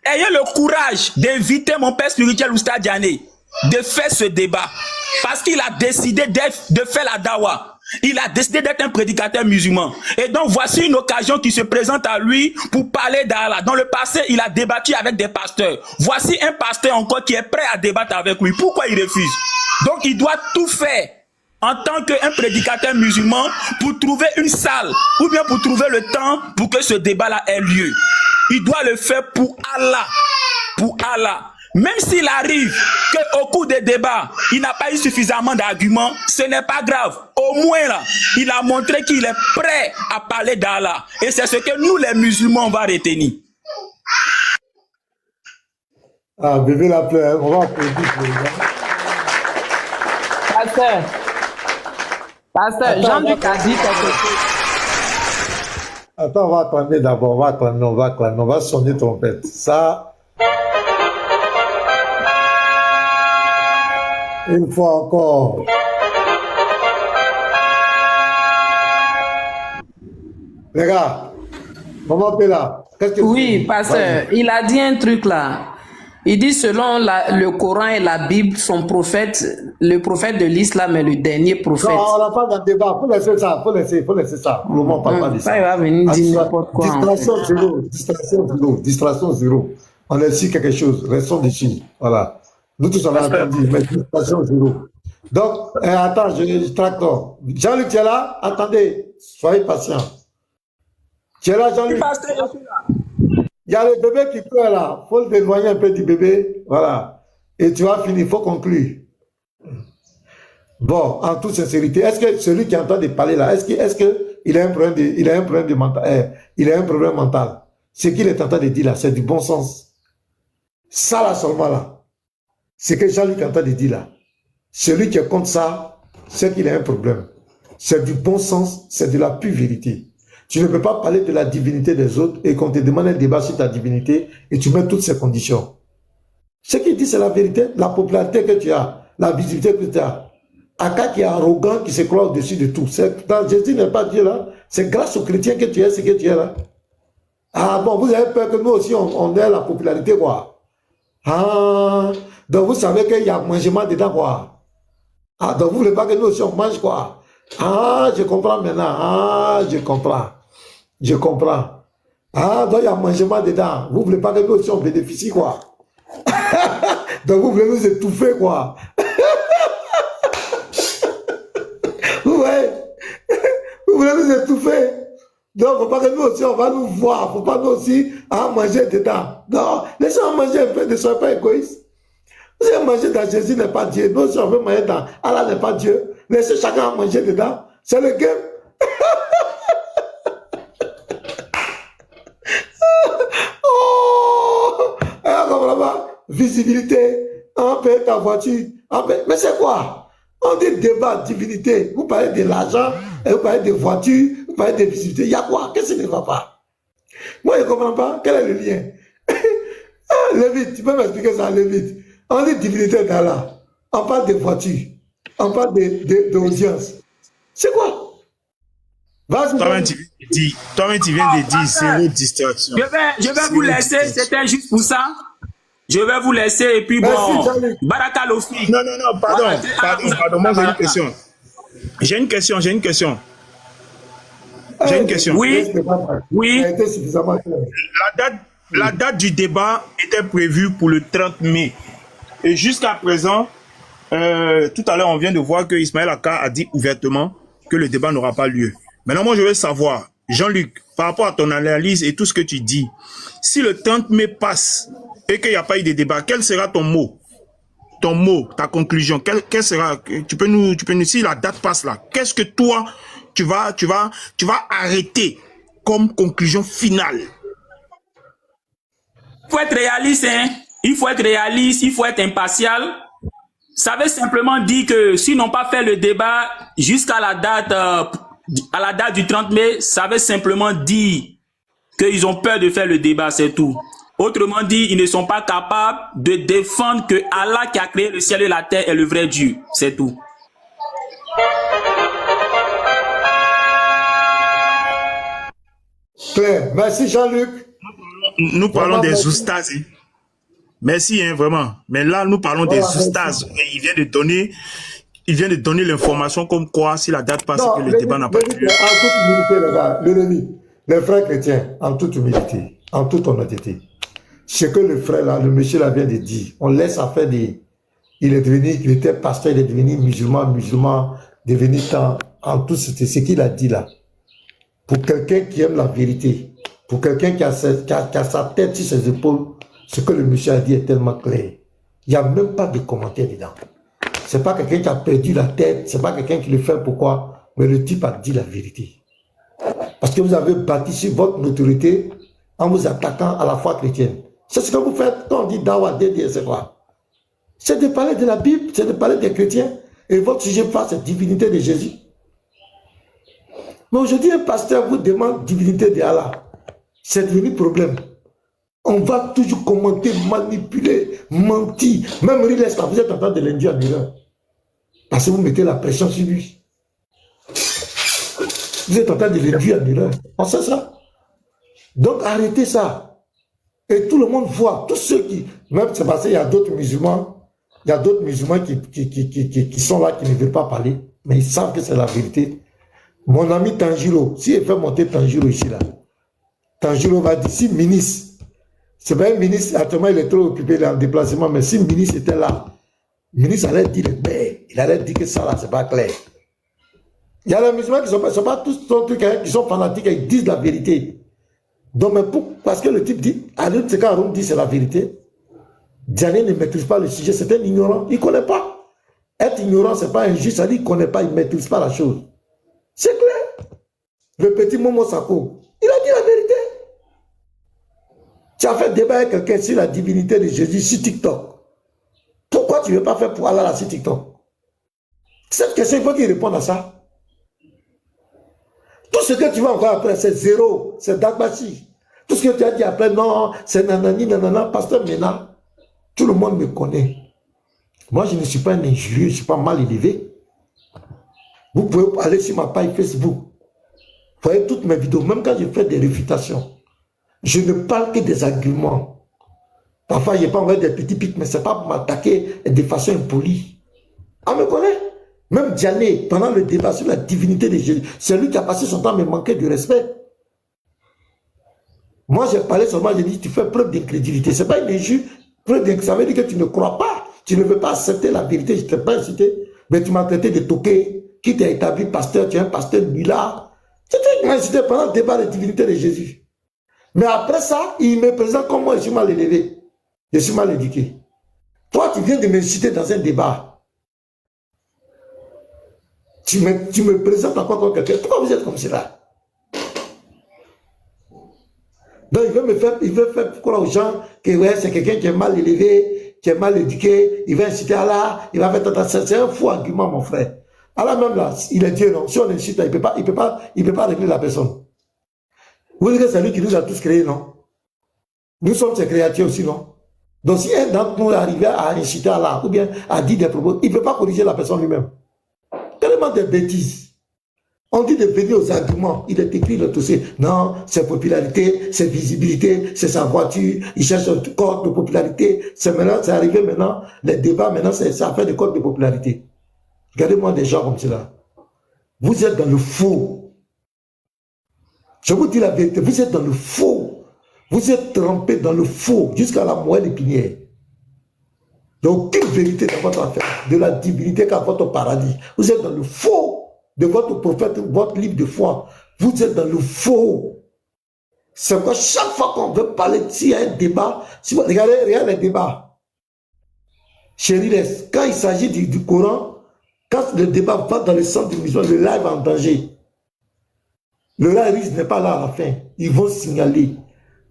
Ayez le courage d'inviter mon père spirituel Oustaz Diané de faire ce débat. Parce qu'il a décidé de faire la dawa. Il a décidé d'être un prédicateur musulman. Et donc, voici une occasion qui se présente à lui pour parler d'Allah. Dans le passé, il a débattu avec des pasteurs. Voici un pasteur encore qui est prêt à débattre avec lui. Pourquoi il refuse? Donc, il doit tout faire en tant qu'un prédicateur musulman pour trouver une salle ou bien pour trouver le temps pour que ce débat-là ait lieu. Il doit le faire pour Allah. Pour Allah. Même s'il arrive qu'au cours des débats, il n'a pas eu suffisamment d'arguments, ce n'est pas grave. Au moins là, il a montré qu'il est prêt à parler d'Allah. Et c'est ce que nous les musulmans on va retenir. Ah, bébé la pleure, on va applaudir pour les gars. Pasteur, Jean-Luc a dit quelque chose. Attends, on va acclamer d'abord, on va sonner trompette. Ça, une fois encore. Les gars, maman Pella, qu'est-ce que Oui, pasteur, il a dit un truc là. Il dit selon le Coran et la Bible, son prophète, le prophète de l'islam est le dernier prophète. Non, on n'a pas de débat, faut laisser ça, faut laisser ça. Pour le moment, on parle pas de ça. Il va venir dire n'importe quoi. Distraction zéro. On est sur quelque chose, restons dessus. Voilà. Nous tous on a entendu, mais distraction zéro. Donc, attends, je tracte. Jean-Luc, tu es là? Attendez, soyez patient. Tu es là, Jean-Luc? Il y a le bébé qui pleure là. Il faut le éloigner un peu du bébé. Voilà. Et tu vas finir, il faut conclure. Bon, en toute sincérité, est-ce que celui qui entend de parler là, est-ce qu'il a un problème mental? Ce qu'il est en train de dire là, c'est du bon sens. Ça là seulement là. Ce que Jean-Luc entend de dire là. Celui qui est contre ça, c'est qu'il a un problème. C'est du bon sens, c'est de la pure vérité. Tu ne peux pas parler de la divinité des autres et qu'on te demande un débat sur ta divinité et tu mets toutes ces conditions. Ce qu'il dit, c'est la vérité, la popularité que tu as, la visibilité que tu as. Aka qui est arrogant, qui se croit au-dessus de tout. Jésus n'est pas Dieu là. C'est grâce aux chrétiens que tu es ce que tu es là. Ah bon, vous avez peur que nous aussi on ait la popularité quoi. Ah, donc vous savez qu'il y a mangement dedans quoi. Ah, donc vous voulez pas que nous aussi on mange quoi. Ah, je comprends maintenant. Ah, je comprends. Ah, donc il y a mangement dedans. Vous voulez pas que nous aussi on bénéficie quoi. Donc vous voulez nous étouffer quoi. Ouais. Vous voulez nous étouffer. Donc faut pas que nous aussi on va nous voir. Faut pas nous aussi manger dedans. Non, laissez-nous manger un peu, ne soyez pas égoïstes. Vous allez manger dans Jésus n'est pas Dieu. Nous aussi on veut manger dans Allah n'est pas Dieu. Laissez chacun manger dedans. C'est le game. Visibilité, on paye ta voiture, mais c'est quoi? On dit débat, divinité, vous parlez de l'argent, vous parlez de voiture, vous parlez de visibilité, il y a quoi? Qu'est-ce qui ne va pas? Moi je ne comprends pas, quel est le lien? Lévite, tu peux m'expliquer ça, Lévite? On dit divinité d'Allah, on parle de voiture, on parle d'audience. C'est quoi? Toi-même, tu viens de dire zéro distraction. Je vais vous laisser, c'était juste pour ça. Je vais vous laisser et puis bon, Baraka Lofi. Non, pardon, moi j'ai une question. Oui. La date du débat était prévue pour le 30 mai. Et jusqu'à présent, tout à l'heure, on vient de voir que Ismaël Aka a dit ouvertement que le débat n'aura pas lieu. Maintenant, moi, je veux savoir, Jean-Luc, par rapport à ton analyse et tout ce que tu dis, si le 30 mai passe et qu'il n'y a pas eu de débat, quel sera ton mot? ton mot, ta conclusion, quelle sera, tu peux nous, si la date passe là, qu'est-ce que toi, tu vas arrêter comme conclusion finale? Il faut être réaliste, hein. Il faut être réaliste, il faut être impartial. Ça veut simplement dire que s'ils n'ont pas fait le débat jusqu'à la date du 30 mai, ça veut simplement dire qu'ils ont peur de faire le débat, c'est tout. Autrement dit, ils ne sont pas capables de défendre que Allah qui a créé le ciel et la terre est le vrai Dieu, c'est tout. Claire, merci Jean-Luc. Nous parlons des oustas. Hein. Merci, hein, vraiment. Mais là, nous parlons des oustas. Il vient de donner l'information comme quoi, si la date passe, que le débat n'a pas lieu. En toute humilité, les gars, les frères chrétiens, en toute humilité, en toute honnêteté, ce que le frère là, le monsieur là vient de dire, on laisse affaire des... Il était pasteur, il est devenu musulman, devenu tant, en tout ce qu'il a dit là. Pour quelqu'un qui aime la vérité, pour quelqu'un qui a sa tête sur ses épaules, ce que le monsieur a dit est tellement clair. Il n'y a même pas de commentaire dedans. Ce n'est pas quelqu'un qui a perdu la tête, ce n'est pas quelqu'un qui le fait pourquoi, mais le type a dit la vérité. Parce que vous avez bâti votre notoriété en vous attaquant à la foi chrétienne. C'est ce que vous faites quand on dit Dawa, c'est quoi? C'est de parler de la Bible, c'est de parler des chrétiens. Et votre sujet face, c'est divinité de Jésus. Mais aujourd'hui, un pasteur vous demande divinité de Allah. C'est devenu problème. On va toujours commenter, manipuler, mentir. Même Rilesta, vous êtes en train de l'induire en erreur. Parce que vous mettez la pression sur lui. Vous êtes en train de l'induire en erreur. On sait ça. Donc arrêtez ça. Et tout le monde voit, tous ceux qui... Même c'est parce qu'il y a d'autres musulmans, qui sont là, qui ne veulent pas parler, mais ils savent que c'est la vérité. Mon ami Tanjiro, s'il fait monter Tanjiro ici, là, Tanjiro va dire, si ministre, c'est pas un ministre, actuellement il est trop occupé, il est en déplacement, mais si le ministre était là, le ministre allait dire, mais il allait dire que ça là, c'est pas clair. Il y a les musulmans qui ne sont pas tous qui sont fanatiques et ils disent la vérité. Donc, mais parce que le type dit, quand Aroun dit c'est la vérité, Diané ne maîtrise pas le sujet, c'est un ignorant, il ne connaît pas. Être ignorant, ce n'est pas injuste, ça dit qu'il ne connaît pas, il ne maîtrise pas la chose. C'est clair. Le petit Momo Sako, il a dit la vérité. Tu as fait débat avec quelqu'un sur la divinité de Jésus sur TikTok. Pourquoi tu ne veux pas faire pour Allah là sur TikTok? Cette question, il faut qu'il réponde à ça. Tout ce que tu vas encore après, c'est zéro, c'est Dagbashi. Tout ce que tu as dit après, non, c'est nanani, nanana, pasteur Mena. Tout le monde me connaît. Moi, je ne suis pas un injurieux, je ne suis pas mal élevé. Vous pouvez aller sur ma page Facebook. Vous voyez toutes mes vidéos, même quand je fais des réfutations. Je ne parle que des arguments. Parfois, je n'ai pas envoyé des petits pics, mais ce n'est pas pour m'attaquer de façon impolie. On me connaît. Même Diané, pendant le débat sur la divinité de Jésus, c'est lui qui a passé son temps à me manquer de respect. Moi, j'ai parlé seulement, j'ai dit, tu fais preuve d'incrédulité. Ce n'est pas une injure. Ça veut dire que tu ne crois pas. Tu ne veux pas accepter la vérité. Je ne t'ai pas incité. Mais tu m'as traité de toqué. Qui t'a établi pasteur? Tu es un pasteur nulard. C'est toi qui m'as incité pendant le débat de la divinité de Jésus. Mais après ça, il me présente comme moi, je suis mal élevé. Je suis mal éduqué. Toi, tu viens de m'inciter dans un débat. Tu me présentes encore comme quelqu'un. Pourquoi vous êtes comme cela? Donc il veut faire croire aux gens que ouais, c'est quelqu'un qui est mal élevé, qui est mal éduqué, il va inciter Allah, il va faire... C'est un faux argument, mon frère. Allah même là, il est Dieu, non? Si on incite, il peut pas régler la personne. Vous dites que c'est lui qui nous a tous créés, non? Nous sommes ses créatures aussi, non? Donc si un d'entre nous arrivait à inciter Allah, ou bien à dire des propos, il ne peut pas corriger la personne lui-même. Tellement de bêtises. On dit de venir aux arguments. Il est écrit le dossier. Non, c'est popularité, c'est visibilité, c'est sa voiture. Il cherche un code de popularité. C'est arrivé maintenant. Les débats, maintenant, c'est affaire de code de popularité. Regardez-moi des gens comme cela. Vous êtes dans le faux. Je vous dis la vérité. Vous êtes dans le faux. Vous êtes trempé dans le faux jusqu'à la moelle épinière. Il n'y a aucune vérité dans votre affaire, de la divinité qu'à votre paradis. Vous êtes dans le faux de votre prophète, votre livre de foi. Vous êtes dans le faux. C'est que chaque fois qu'on veut parler, s'il y a un débat, si vous regardez les débats, Chériles, quand il s'agit du Coran, quand le débat va dans le centre du musulman, le live est en danger. Le live n'est pas là à la fin. Ils vont signaler.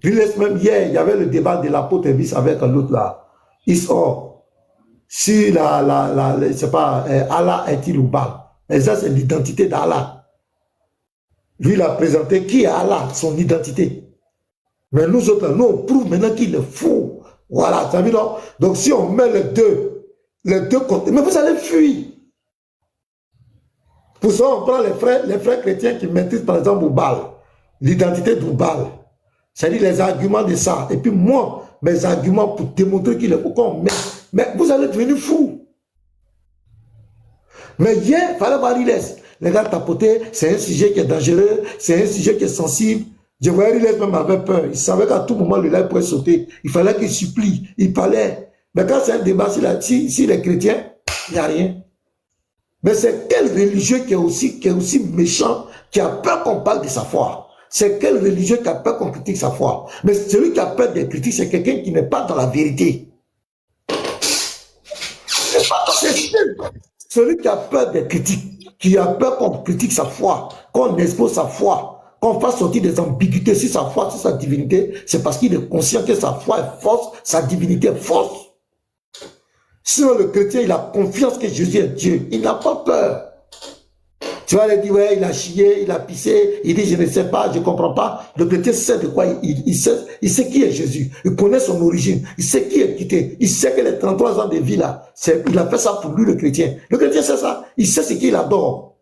Riles, même hier, il y avait le débat de l'apôtre Bis avec l'autre là. Isor. Si c'est pas Allah est-il ou pas. Mais ça, c'est l'identité d'Allah. Lui, il a présenté qui est Allah, son identité. Mais nous autres, nous, on prouve maintenant qu'il est fou. Voilà, ça veut dire, donc si on met les deux côtés, mais vous allez fuir. Pour ça, on prend les frères chrétiens qui maîtrisent par exemple Oubal, l'identité d'Oubal. C'est-à-dire les arguments de ça. Et puis moi, mes arguments pour démontrer qu'il est fou. Mais vous allez devenir fou. Mais hier, il fallait voir Riles. Les gars tapotaient, c'est un sujet qui est dangereux, c'est un sujet qui est sensible. Je voyais Riles même avait peur. Il savait qu'à tout moment, le live pourrait sauter. Il fallait qu'il supplie. Il parlait. Mais quand c'est un débat sur les chrétiens, il n'y a rien. Mais c'est quel religieux qui est aussi méchant, qui a peur qu'on parle de sa foi? C'est quel religieux qui a peur qu'on critique sa foi? Mais celui qui a peur des critiques, c'est quelqu'un qui n'est pas dans la vérité. Celui qui a peur des critiques, qui a peur qu'on critique sa foi, qu'on expose sa foi, qu'on fasse sortir des ambiguïtés sur sa foi, sur sa divinité, c'est parce qu'il est conscient que sa foi est fausse, sa divinité est fausse. Sinon, le chrétien, il a confiance que Jésus est Dieu. Il n'a pas peur. Tu vas lui dire, ouais, il a chié, il a pissé, il dit, je ne sais pas, je ne comprends pas. Le chrétien sait de quoi il sait qui est Jésus. Il connaît son origine. Il sait qui est quitté. Il sait que les 33 ans de vie, là, il a fait ça pour lui, le chrétien. Le chrétien sait ça. Il sait ce qu'il adore.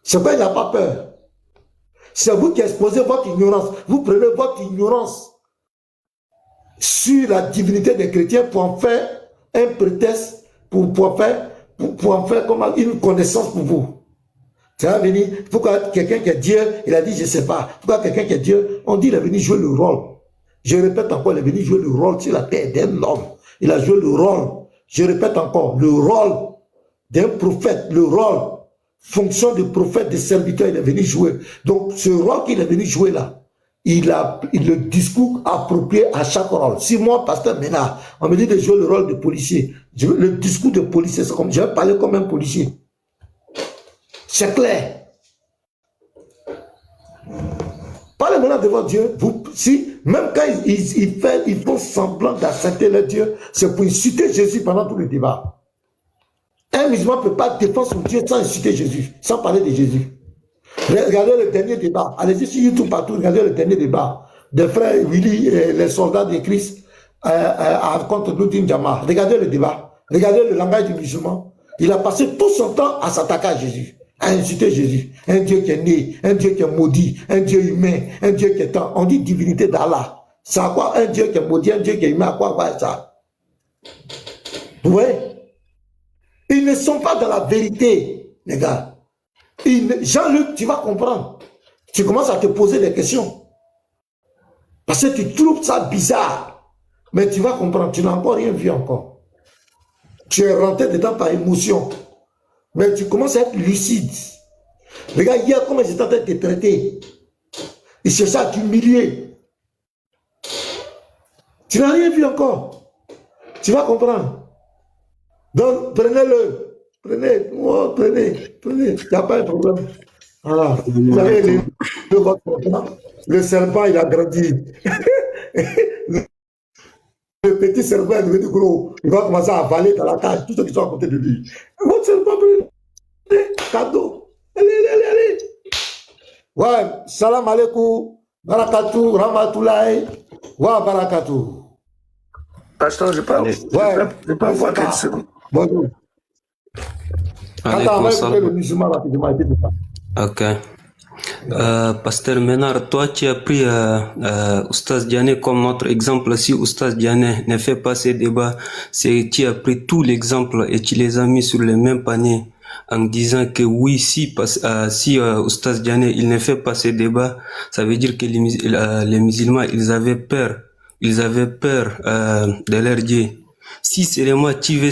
C'est pourquoi il n'a pas peur. C'est vous qui exposez votre ignorance. Vous prenez votre ignorance sur la divinité des chrétiens pour en faire un prétexte, pour en faire comme une connaissance pour vous. Ça va venir, pourquoi quelqu'un qui est Dieu, il a dit je ne sais pas. Pourquoi quelqu'un qui est Dieu, on dit il est venu jouer le rôle. Je répète encore, il est venu jouer le rôle sur la terre d'un homme. Il a joué le rôle, je répète encore, le rôle d'un prophète, le rôle, fonction de prophète, de serviteur, il est venu jouer. Donc ce rôle qu'il est venu jouer là, il a le discours approprié à chaque rôle. Si moi, pasteur Ménard, on me dit de jouer le rôle de policier, le discours de policier, c'est comme je vais parler comme un policier. C'est clair. Parlez maintenant devant Dieu. Même quand ils font semblant d'accepter leur Dieu, c'est pour insulter Jésus pendant tout le débat. Un musulman ne peut pas défendre son Dieu sans insulter Jésus, sans parler de Jésus. Regardez le dernier débat. Allez-y sur YouTube partout, regardez le dernier débat des frères Willy, les soldats de Christ contre Nudin Jama. Regardez le débat. Regardez le langage du musulman. Il a passé tout son temps à s'attaquer à Jésus, à insulter Jésus. Un Dieu qui est né, un Dieu qui est maudit, un Dieu humain, un Dieu qui est temps. On dit divinité d'Allah. C'est à quoi un Dieu qui est maudit, un Dieu qui est humain, à quoi va ça? Oui. Ils ne sont pas dans la vérité, les gars. Jean-Luc, tu vas comprendre. Tu commences à te poser des questions. Parce que tu trouves ça bizarre. Mais tu vas comprendre, tu n'as encore rien vu encore. Tu es rentré dedans par émotion. Mais tu commences à être lucide. Regarde, hier, comment j'étais en train de te traiter. Il cherchait à t'humilier. Tu n'as rien vu encore. Tu vas comprendre. Donc, prenez-le. Prenez, oh, prenez. Il n'y a pas de problème. Voilà. Vous avez le serpent, il a grandi. Le petit serpent est devenu gros. Il va commencer à avaler dans la cage tous ceux qui sont à côté de lui. Votre serpent, prenez. Cadeau. Allez. Ouais, salam alaikum. Barakatou, rahmatoulaye. Wa barakatou. Pasteur, je parle. Je peux avoir quelques secondes. Bonjour. Ok. Pasteur Ménard, toi tu as pris Oustaz Diané comme notre exemple. Si Oustaz Diané ne fait pas ces débats, tu as pris tout l'exemple et tu les as mis sur le même panier en disant que oui, si Oustaz Diané il ne fait pas ces débats, ça veut dire que les musulmans ils avaient peur de leur Dieu. Si seulement tu veux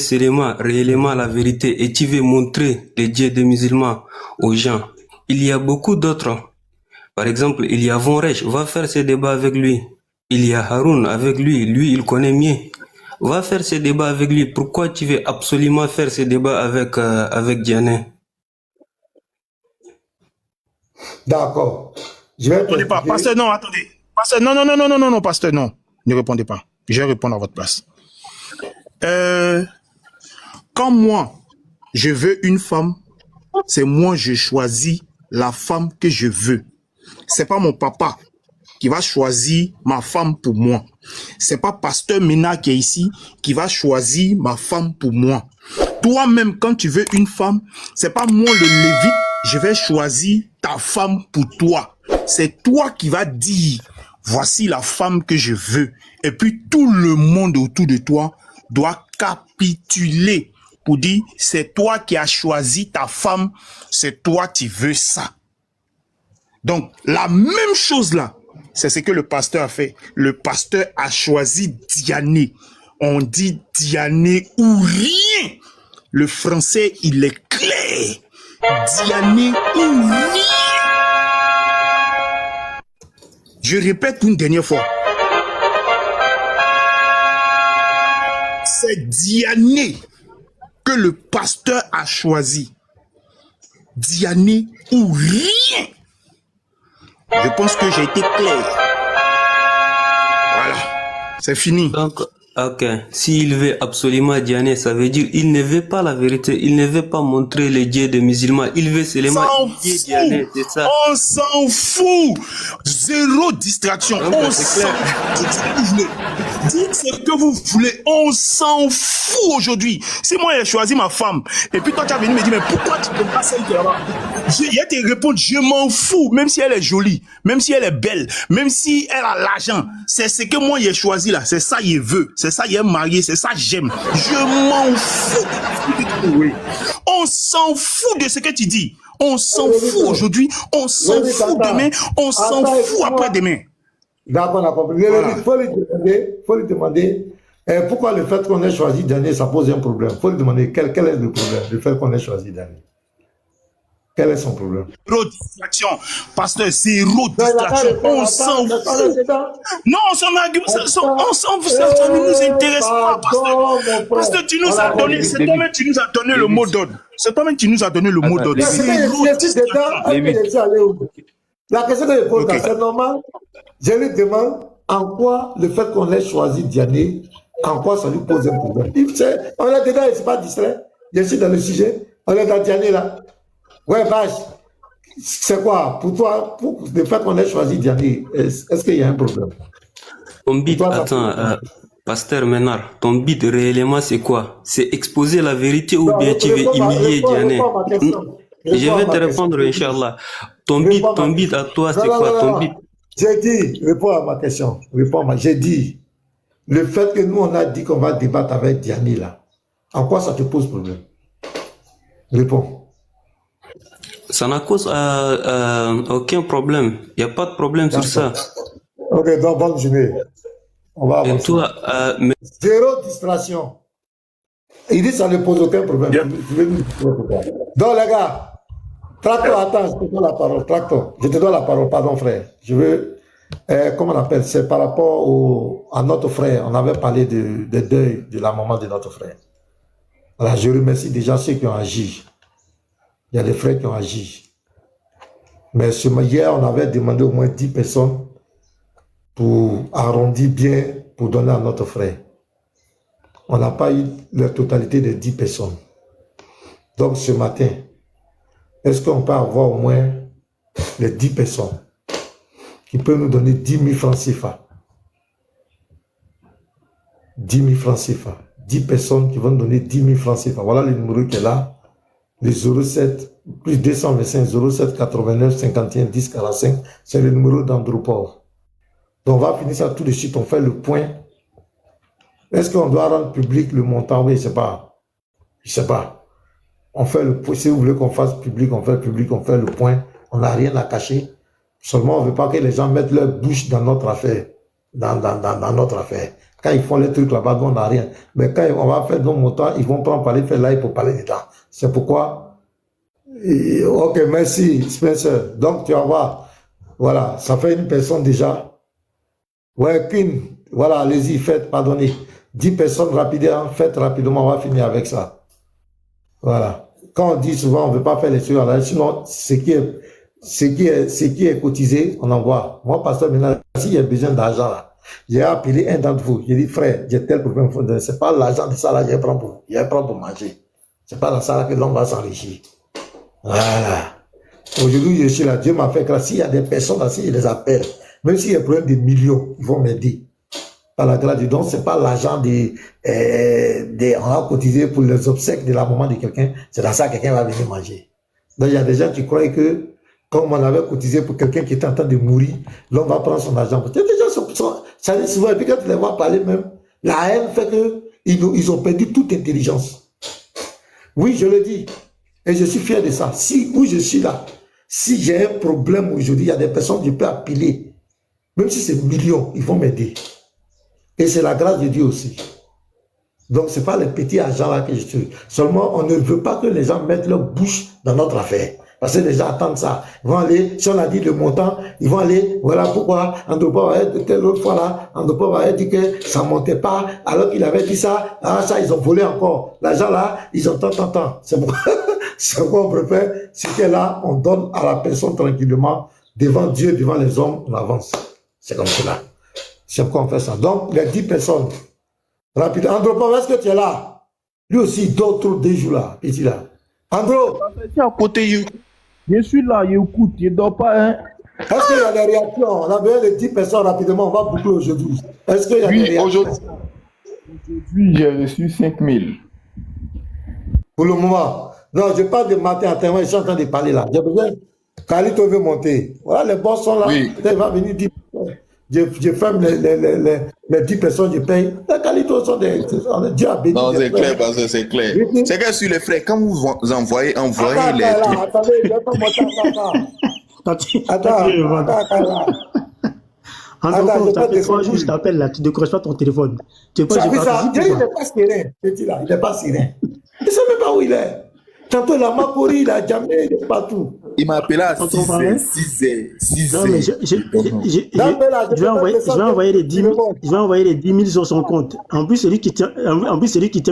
réellement la vérité et tu veux montrer le Dieu des musulmans aux gens, il y a beaucoup d'autres. Par exemple, il y a Von Reich, va faire ce débat avec lui. Il y a Haroun avec lui, il connaît mieux. Va faire ce débat avec lui. Pourquoi tu veux absolument faire ce débat avec Diané? D'accord. Je vais Attendez pas. Pasteur, non, attendez. Pasteur, non, pasteur, non. Ne répondez pas. Je vais répondre à votre place. Quand moi, je veux une femme, c'est moi, je choisis la femme que je veux. C'est pas mon papa qui va choisir ma femme pour moi. C'est pas pasteur Mena qui est ici qui va choisir ma femme pour moi. Toi-même, quand tu veux une femme, c'est pas moi le lévite, je vais choisir ta femme pour toi. C'est toi qui vas dire, voici la femme que je veux. Et puis tout le monde autour de toi doit capituler pour dire, c'est toi qui as choisi ta femme, c'est toi qui veux ça. Donc, la même chose là, c'est ce que le pasteur a fait. Le pasteur a choisi Diané. On dit Diané ou rien. Le français, il est clair. Diané ou rien. Je répète une dernière fois. C'est Diané que le pasteur a choisi. Diané ou rien. Je pense que j'ai été clair. Voilà, c'est fini. Donc, ok, s'il veut absolument Diané, ça veut dire il ne veut pas la vérité, il ne veut pas montrer le Dieu des musulmans, il veut seulement humilier Diané, c'est ça. On s'en fout. Zéro distraction. On s'en fout. Dites ce que vous voulez. On s'en fout aujourd'hui. Si moi j'ai choisi ma femme, et puis toi tu as venu me dire, mais pourquoi tu ne prends pas celle qui est là-bas? Je vais te répondre, je m'en fous. Même si elle est jolie, même si elle est belle, même si elle a l'argent, c'est ce que moi j'ai choisi là. C'est ça qu'il veut. C'est ça qu'il est marié. C'est ça que j'aime. Je m'en fous. On s'en fout de ce que tu dis. On s'en fout aujourd'hui. On s'en fout demain. On s'en fout après-demain. D'accord, on a compris. Il faut lui demander pourquoi le fait qu'on ait choisi Diané, ça pose un problème. Il faut lui demander quel est le problème, le fait qu'on ait choisi Diané. Quel est son problème? Zéro distraction. Pasteur, zéro distraction. On s'en fout. Non, son argument, on s'en fout. Ça ne nous intéresse pas, pasteur. Pasteur, tu nous as donné, c'est toi-même qui nous as donné le mot d'ordre. C'est toi-même qui nous as donné le mot d'ordre. Zéro distraction. La question que je pose, c'est normal. Je lui demande en quoi le fait qu'on ait choisi Diané, en quoi ça lui pose un problème. On est dedans, il ne s'est pas distrait. Je suis dans le sujet. On est dans Diané là. Ouais, vache. C'est quoi? Pour toi, pour le fait qu'on ait choisi Diané, est-ce qu'il y a un problème? Ton but, attends, pasteur Ménard, ton but réellement c'est quoi? C'est exposer la vérité ou bien tu veux humilier Diané? Je vais te répondre, Inch'Allah. Ton but à toi, c'est quoi ton but? J'ai dit, réponds à ma question. J'ai dit, le fait que nous, on a dit qu'on va débattre avec Diané, là, en quoi ça te pose problème? Réponds. Ça n'a cause aucun problème. Il n'y a pas de problème sur ça. Ok, donc bonne journée. On va avancer. Et toi, zéro distraction. Il dit que ça ne pose aucun problème. Donc les gars, Tractor, attends, je te donne la parole. Tractor, je te donne la parole, pardon frère. Je veux, comment on appelle, c'est par rapport à notre frère. On avait parlé de deuil de la maman de notre frère. Voilà, je remercie déjà ceux qui ont agi. Il y a des frères qui ont agi. Mais hier, on avait demandé au moins 10 personnes pour arrondir bien, pour donner à notre frère. On n'a pas eu la totalité des 10 personnes. Donc ce matin, est-ce qu'on peut avoir au moins les 10 personnes qui peuvent nous donner 10 000 francs CFA? 10 000 francs CFA. 10 personnes qui vont nous donner 10 000 francs CFA. Voilà le numéro qui est là. Le 07, plus 225, 07 89 51 10 45. C'est le numéro d'Androport. Donc on va finir ça tout de suite. On fait le point. Est-ce qu'on doit rendre public le montant? Oui, je ne sais pas. Je ne sais pas. On fait le point. Si vous voulez qu'on fasse public, on fait public, on fait le point. On n'a rien à cacher. Seulement, on ne veut pas que les gens mettent leur bouche dans notre affaire. Dans notre affaire. Quand ils font les trucs là-bas, on n'a rien. Mais quand on va faire nos montants, ils vont prendre parler, faire live pour parler dedans. C'est pourquoi. Ok, merci, Spencer. Donc, tu vas voir. Voilà, ça fait une personne déjà. Ouais, Queen. Voilà, allez-y, faites, pardonnez. 10 personnes rapidement, faites rapidement, on va finir avec ça. Voilà. Quand on dit souvent, on ne veut pas faire les choses, sinon, ce qui est cotisé, on envoie. Moi, pasteur, maintenant, s'il y a besoin d'argent, là, j'ai appelé un d'entre vous, j'ai dit, frère, j'ai tel problème, c'est pas l'argent de ça, là, je prends pour manger. C'est pas dans ça, là, que l'homme va s'enrichir. Voilà. Aujourd'hui, je suis là, Dieu m'a fait grâce. S'il y a des personnes là, si je les appelle, même s'il y a un problème de millions, ils vont m'aider. Par la grâce de Dieu. Donc, c'est pas l'argent on a cotisé pour les obsèques de la maman de quelqu'un, c'est dans ça que quelqu'un va venir manger. Donc, il y a des gens qui croient que, comme on avait cotisé pour quelqu'un qui était en train de mourir, l'homme va prendre son argent. Il y a des gens, ça dit souvent, et puis quand tu les vois parler même, la haine fait qu'ils ont perdu toute intelligence. Oui, je le dis. Et je suis fier de ça. Si, où je suis là, si j'ai un problème aujourd'hui, il y a des personnes que je peux appeler. Même si c'est millions, ils vont m'aider. Et c'est la grâce de Dieu aussi. Donc, ce n'est pas les petits agents là que je suis. Seulement, on ne veut pas que les gens mettent leur bouche dans notre affaire. Parce que les gens attendent ça. Ils vont aller, si on a dit le montant, ils vont aller, voilà pourquoi Andropa va être, telle autre fois là, Andropa va dit que ça ne montait pas, alors qu'il avait dit ça, ça, ils ont volé encore. L'argent là, ils ont tant. C'est bon. C'est quoi on préfère, c'est que là, on donne à la personne tranquillement, devant Dieu, devant les hommes, on avance. C'est comme cela. C'est pourquoi on fait ça. Donc, les 10 personnes, rapide. Andro, est-ce que tu es là? Lui aussi, il dort trop des jours là, ici là. Andro! Je à côté, je suis là, je écoute, je ne dors pas. Hein. Est-ce qu'il y a des réactions? On a besoin de 10 personnes rapidement, on va boucler aujourd'hui. Est-ce qu'il y a des réactions? Aujourd'hui, j'ai reçu 5000. Pour le moment. Non, je parle de matin à témoin, je suis en train de parler là. J'ai besoin. Khalito veut monter. Voilà, les boss sont là. Oui. Il va venir dire. Je ferme les 10 personnes, je paye. Les Khalito sont des. Dieu a béni. Non, c'est clair, parce que c'est clair. C'est que sur les frères, quand vous envoyez les. Attendez, je vais pas monter Attends. Andro, je t'appelle là, tu ne décroches pas ton téléphone. Tu n'es pas il n'est pas serein, petit là, il n'est pas serein. Il ne sait même pas où il est. Tantôt, il a Makori, il a jamais, il est partout. Il m'a appelé à 6 heures. Non, mais je vais envoyer les 10 000 sur son compte. En plus, c'est lui qui tient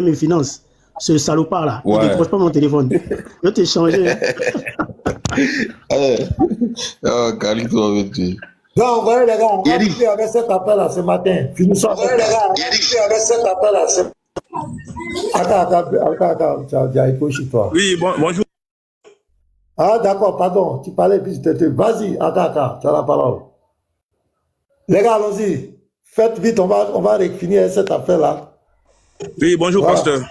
mes finances. Ce salopard là, il ne décroche pas mon téléphone. Je vais t'échanger. Oh, Khalito va me tuer. Donc, envoyez les gars, on va finir avec cet appel là ce matin. Finissons avec cet appel là ce matin. Attends, Jaïko chez toi. Oui, bonjour. Ah, d'accord, pardon, tu parlais plus de vas-y, attends, tu as la parole. Les gars, allons-y. Faites vite, on va finir cette affaire-là. Oui, bonjour, voilà. Pasteur.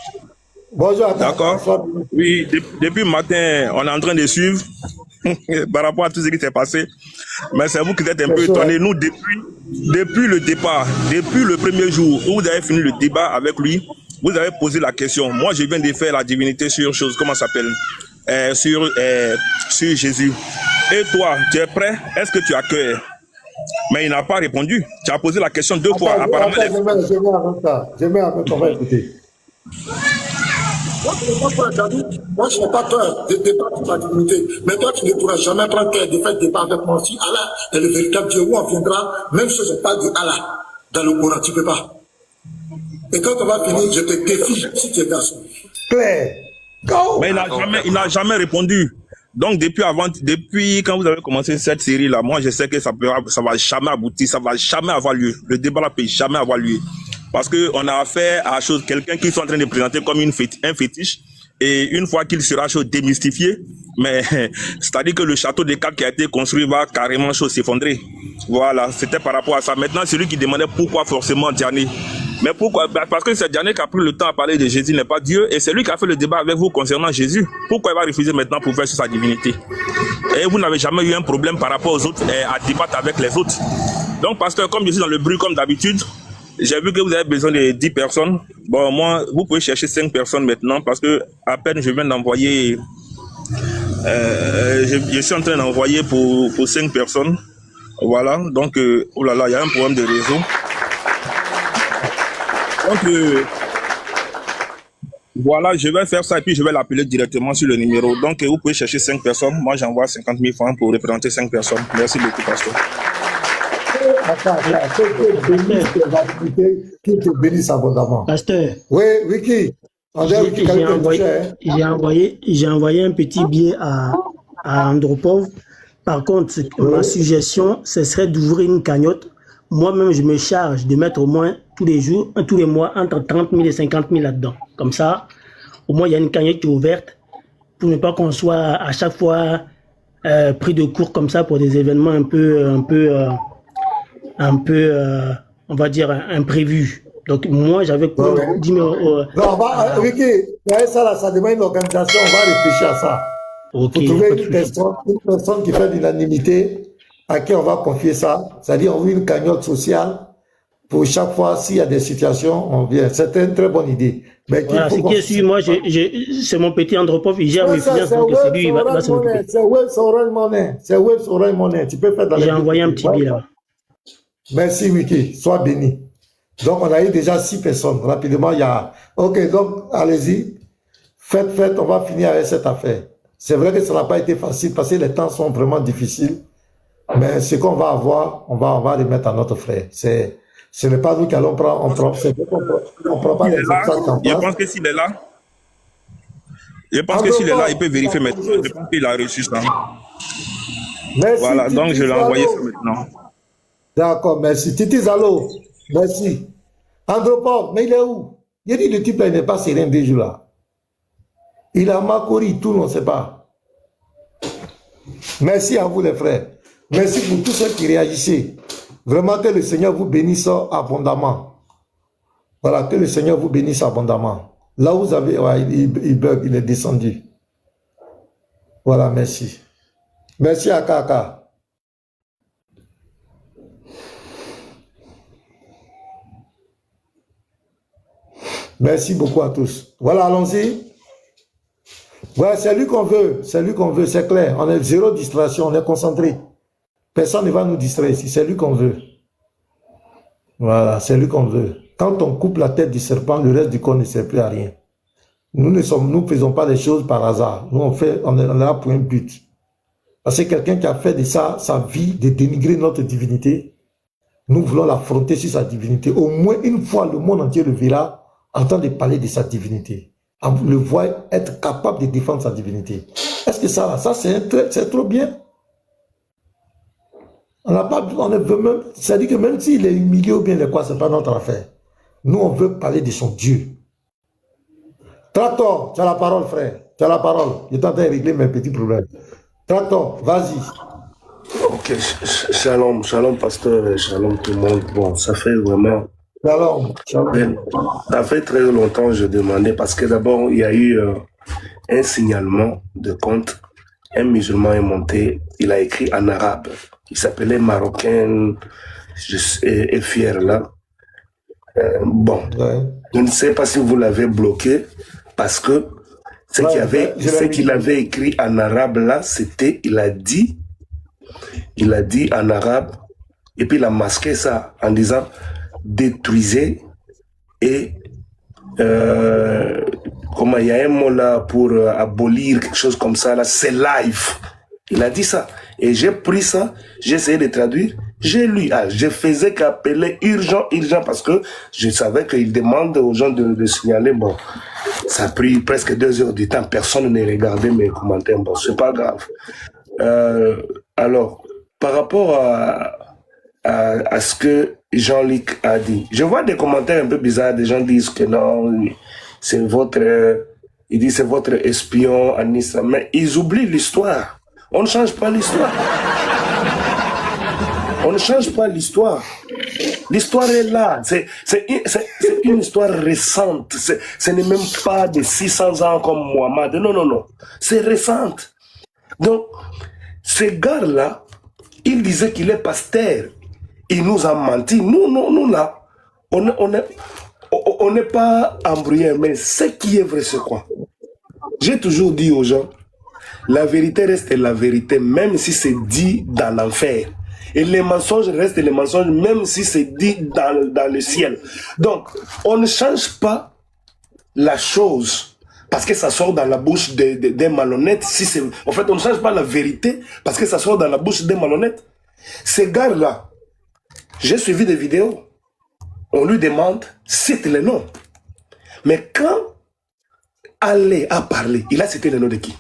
Bonjour, attends. D'accord. Oui, depuis le matin, on est en train de suivre par rapport à tout ce qui s'est passé. Mais c'est vous qui êtes un peu étonnés. Nous, depuis le départ, depuis le premier jour où vous avez fini le débat avec lui, vous avez posé la question. Moi, je viens de faire la divinité sur chose, comment ça s'appelle, sur Jésus. Et toi, tu es prêt? Est-ce que tu accueilles? Mais il n'a pas répondu. Tu as posé la question 2 fois. Apparemment, je mets avec toi, on va écouter. Moi, je n'ai pas peur de débattre ma divinité. Mais toi, tu ne pourras jamais prendre tes défaites de débat avec moi. Si Allah est le véritable Dieu, où on viendra, même si je parle de Allah dans le Coran, tu ne peux pas. Et quand on va finir, je te défie si tu es garçon. Claire. Go. Mais il n'a jamais répondu. Donc, depuis quand vous avez commencé cette série-là, moi, je sais que ça va jamais aboutir, ça va jamais avoir lieu. Le débat ne peut jamais avoir lieu. Parce qu'on a affaire à quelqu'un qui est en train de présenter comme un fétiche. Et une fois qu'il sera démystifié, mais c'est-à-dire que le château de cartes qui a été construit va carrément s'effondrer. Voilà, c'était par rapport à ça. Maintenant, c'est lui qui demandait pourquoi forcément Diané. Mais pourquoi? Parce que c'est Diané qui a pris le temps à parler de Jésus, n'est pas Dieu. Et c'est lui qui a fait le débat avec vous concernant Jésus. Pourquoi il va refuser maintenant pour faire sur sa divinité? Et vous n'avez jamais eu un problème par rapport aux autres à débattre avec les autres. Donc, parce que comme je suis dans le bruit comme d'habitude, j'ai vu que vous avez besoin de 10 personnes. Bon, moi, vous pouvez chercher 5 personnes maintenant parce que à peine je viens d'envoyer. Je suis en train d'envoyer pour 5 personnes. Voilà. Donc, oh là là, il y a un problème de réseau. Donc, voilà, je vais faire ça et puis je vais l'appeler directement sur le numéro. Donc, vous pouvez chercher 5 personnes. Moi, j'envoie 50 000 francs pour représenter 5 personnes. Merci beaucoup, pasteur. Qu'il te bénisse abondamment. Pasteur. Oui, Wiki. J'ai envoyé un petit billet à Andropov. Par contre, ma suggestion, ce serait d'ouvrir une cagnotte. Moi-même, je me charge de mettre au moins tous les mois, entre 30 000 et 50 000 là-dedans. Comme ça, au moins, il y a une cagnotte qui est ouverte pour ne pas qu'on soit à chaque fois pris de court comme ça pour des événements un peu, on va dire, imprévus. Donc, moi, j'avais dit... Ricky, ça demande une organisation, on va réfléchir à ça. Okay, pour trouver une personne qui fait l'unanimité, à qui on va confier ça, c'est-à-dire on veut une cagnotte sociale, pour chaque fois, s'il y a des situations, on vient. C'était une très bonne idée. Mais voilà, moi, c'est mon petit Andropov, il gère mes finances, donc c'est lui, il va s'occuper. C'est Web Orange Money, tu peux faire dans les... J'ai envoyé un petit billet là. Merci, Wiki, sois béni. Donc, on a eu déjà 6 personnes. Rapidement, il y a... Ok, donc, allez-y. Faites, on va finir avec cette affaire. C'est vrai que ça n'a pas été facile parce que les temps sont vraiment difficiles. Mais ce qu'on va avoir, on va remettre à notre frère. Ce n'est pas nous qui allons prendre. On prend pas les obstacles en place. Je pense que s'il est là, il peut vérifier maintenant. Je pense qu'il a reçu ça. Merci, voilà, Titi, donc je l'ai envoyé ça maintenant. D'accord, merci. Titi Zalo, merci. Andropov, mais il est où? Il dit le type là, il n'est pas serein des jours là. Il a Makori, tout le monde ne sait pas. Merci à vous les frères. Merci pour tous ceux qui réagissaient. Vraiment que le Seigneur vous bénisse abondamment. Voilà, que le Seigneur vous bénisse abondamment. Là où vous avez, ouais, il bug, il est descendu. Voilà, merci. Merci à Kaka. Merci beaucoup à tous. Voilà, allons-y. Voilà, c'est lui qu'on veut, c'est clair. On est zéro distraction, on est concentré. Personne ne va nous distraire ici, c'est lui qu'on veut. Voilà, c'est lui qu'on veut. Quand on coupe la tête du serpent, le reste du corps ne sert plus à rien. Nous ne faisons pas les choses par hasard. Nous, on est là pour un but. Parce que quelqu'un qui a fait de ça sa vie, de dénigrer notre divinité, nous voulons l'affronter sur sa divinité. Au moins une fois, le monde entier le verra en train de parler de sa divinité. On le voit être capable de défendre sa divinité. Est-ce que ça c'est trop bien? On n'a pas, c'est-à-dire que même s'il est humilié ou bien quoi, c'est pas notre affaire. Nous, on veut parler de son Dieu. Tractor, tu as la parole, frère. Tu as la parole. Je suis en train de régler mes petits problèmes. Tractor, vas-y. Ok, shalom, pasteur, shalom tout le monde. Bon, ça fait vraiment... Shalom. Ça fait très longtemps que je demandais, parce que d'abord, il y a eu un signalement de compte. Un musulman est monté, il a écrit en arabe. Il s'appelait Marocain et fier là. Bon, je ne sais pas si vous l'avez bloqué, parce que ce qu'il avait écrit en arabe là, c'était, il a dit en arabe, et puis il a masqué ça en disant détruisez et comment il y a un mot là pour abolir quelque chose comme ça là, c'est live. Il a dit ça et j'ai pris ça, j'ai essayé de traduire, j'ai lu, je faisais qu'appeler urgent parce que je savais qu'il demande aux gens de signaler. Bon, ça a pris presque 2 heures du temps, personne ne regardait mes commentaires. Bon, c'est pas grave. Alors, par rapport à ce que Jean-Luc a dit, je vois des commentaires un peu bizarres. Des gens disent que non, c'est votre, il dit c'est votre espion en islam, mais ils oublient l'histoire. On ne change pas l'histoire. On ne change pas l'histoire. L'histoire est là. C'est une histoire récente. Ce n'est même pas de 600 ans comme Mohamed. Non. C'est récente. Donc, ce gars-là, il disait qu'il est pasteur. Il nous a menti. Nous là, on n'est pas embrouillés, mais ce qui est vrai, c'est quoi? J'ai toujours dit aux gens, la vérité reste la vérité, même si c'est dit dans l'enfer. Et les mensonges restent les mensonges, même si c'est dit dans le ciel. Donc, on ne change pas la chose parce que ça sort dans la bouche des malhonnêtes. En fait, on ne change pas la vérité parce que ça sort dans la bouche des malhonnêtes. Ces gars-là, j'ai suivi des vidéos. On lui demande, cite les noms. Mais quand Allah a parlé, il a cité le nom de qui?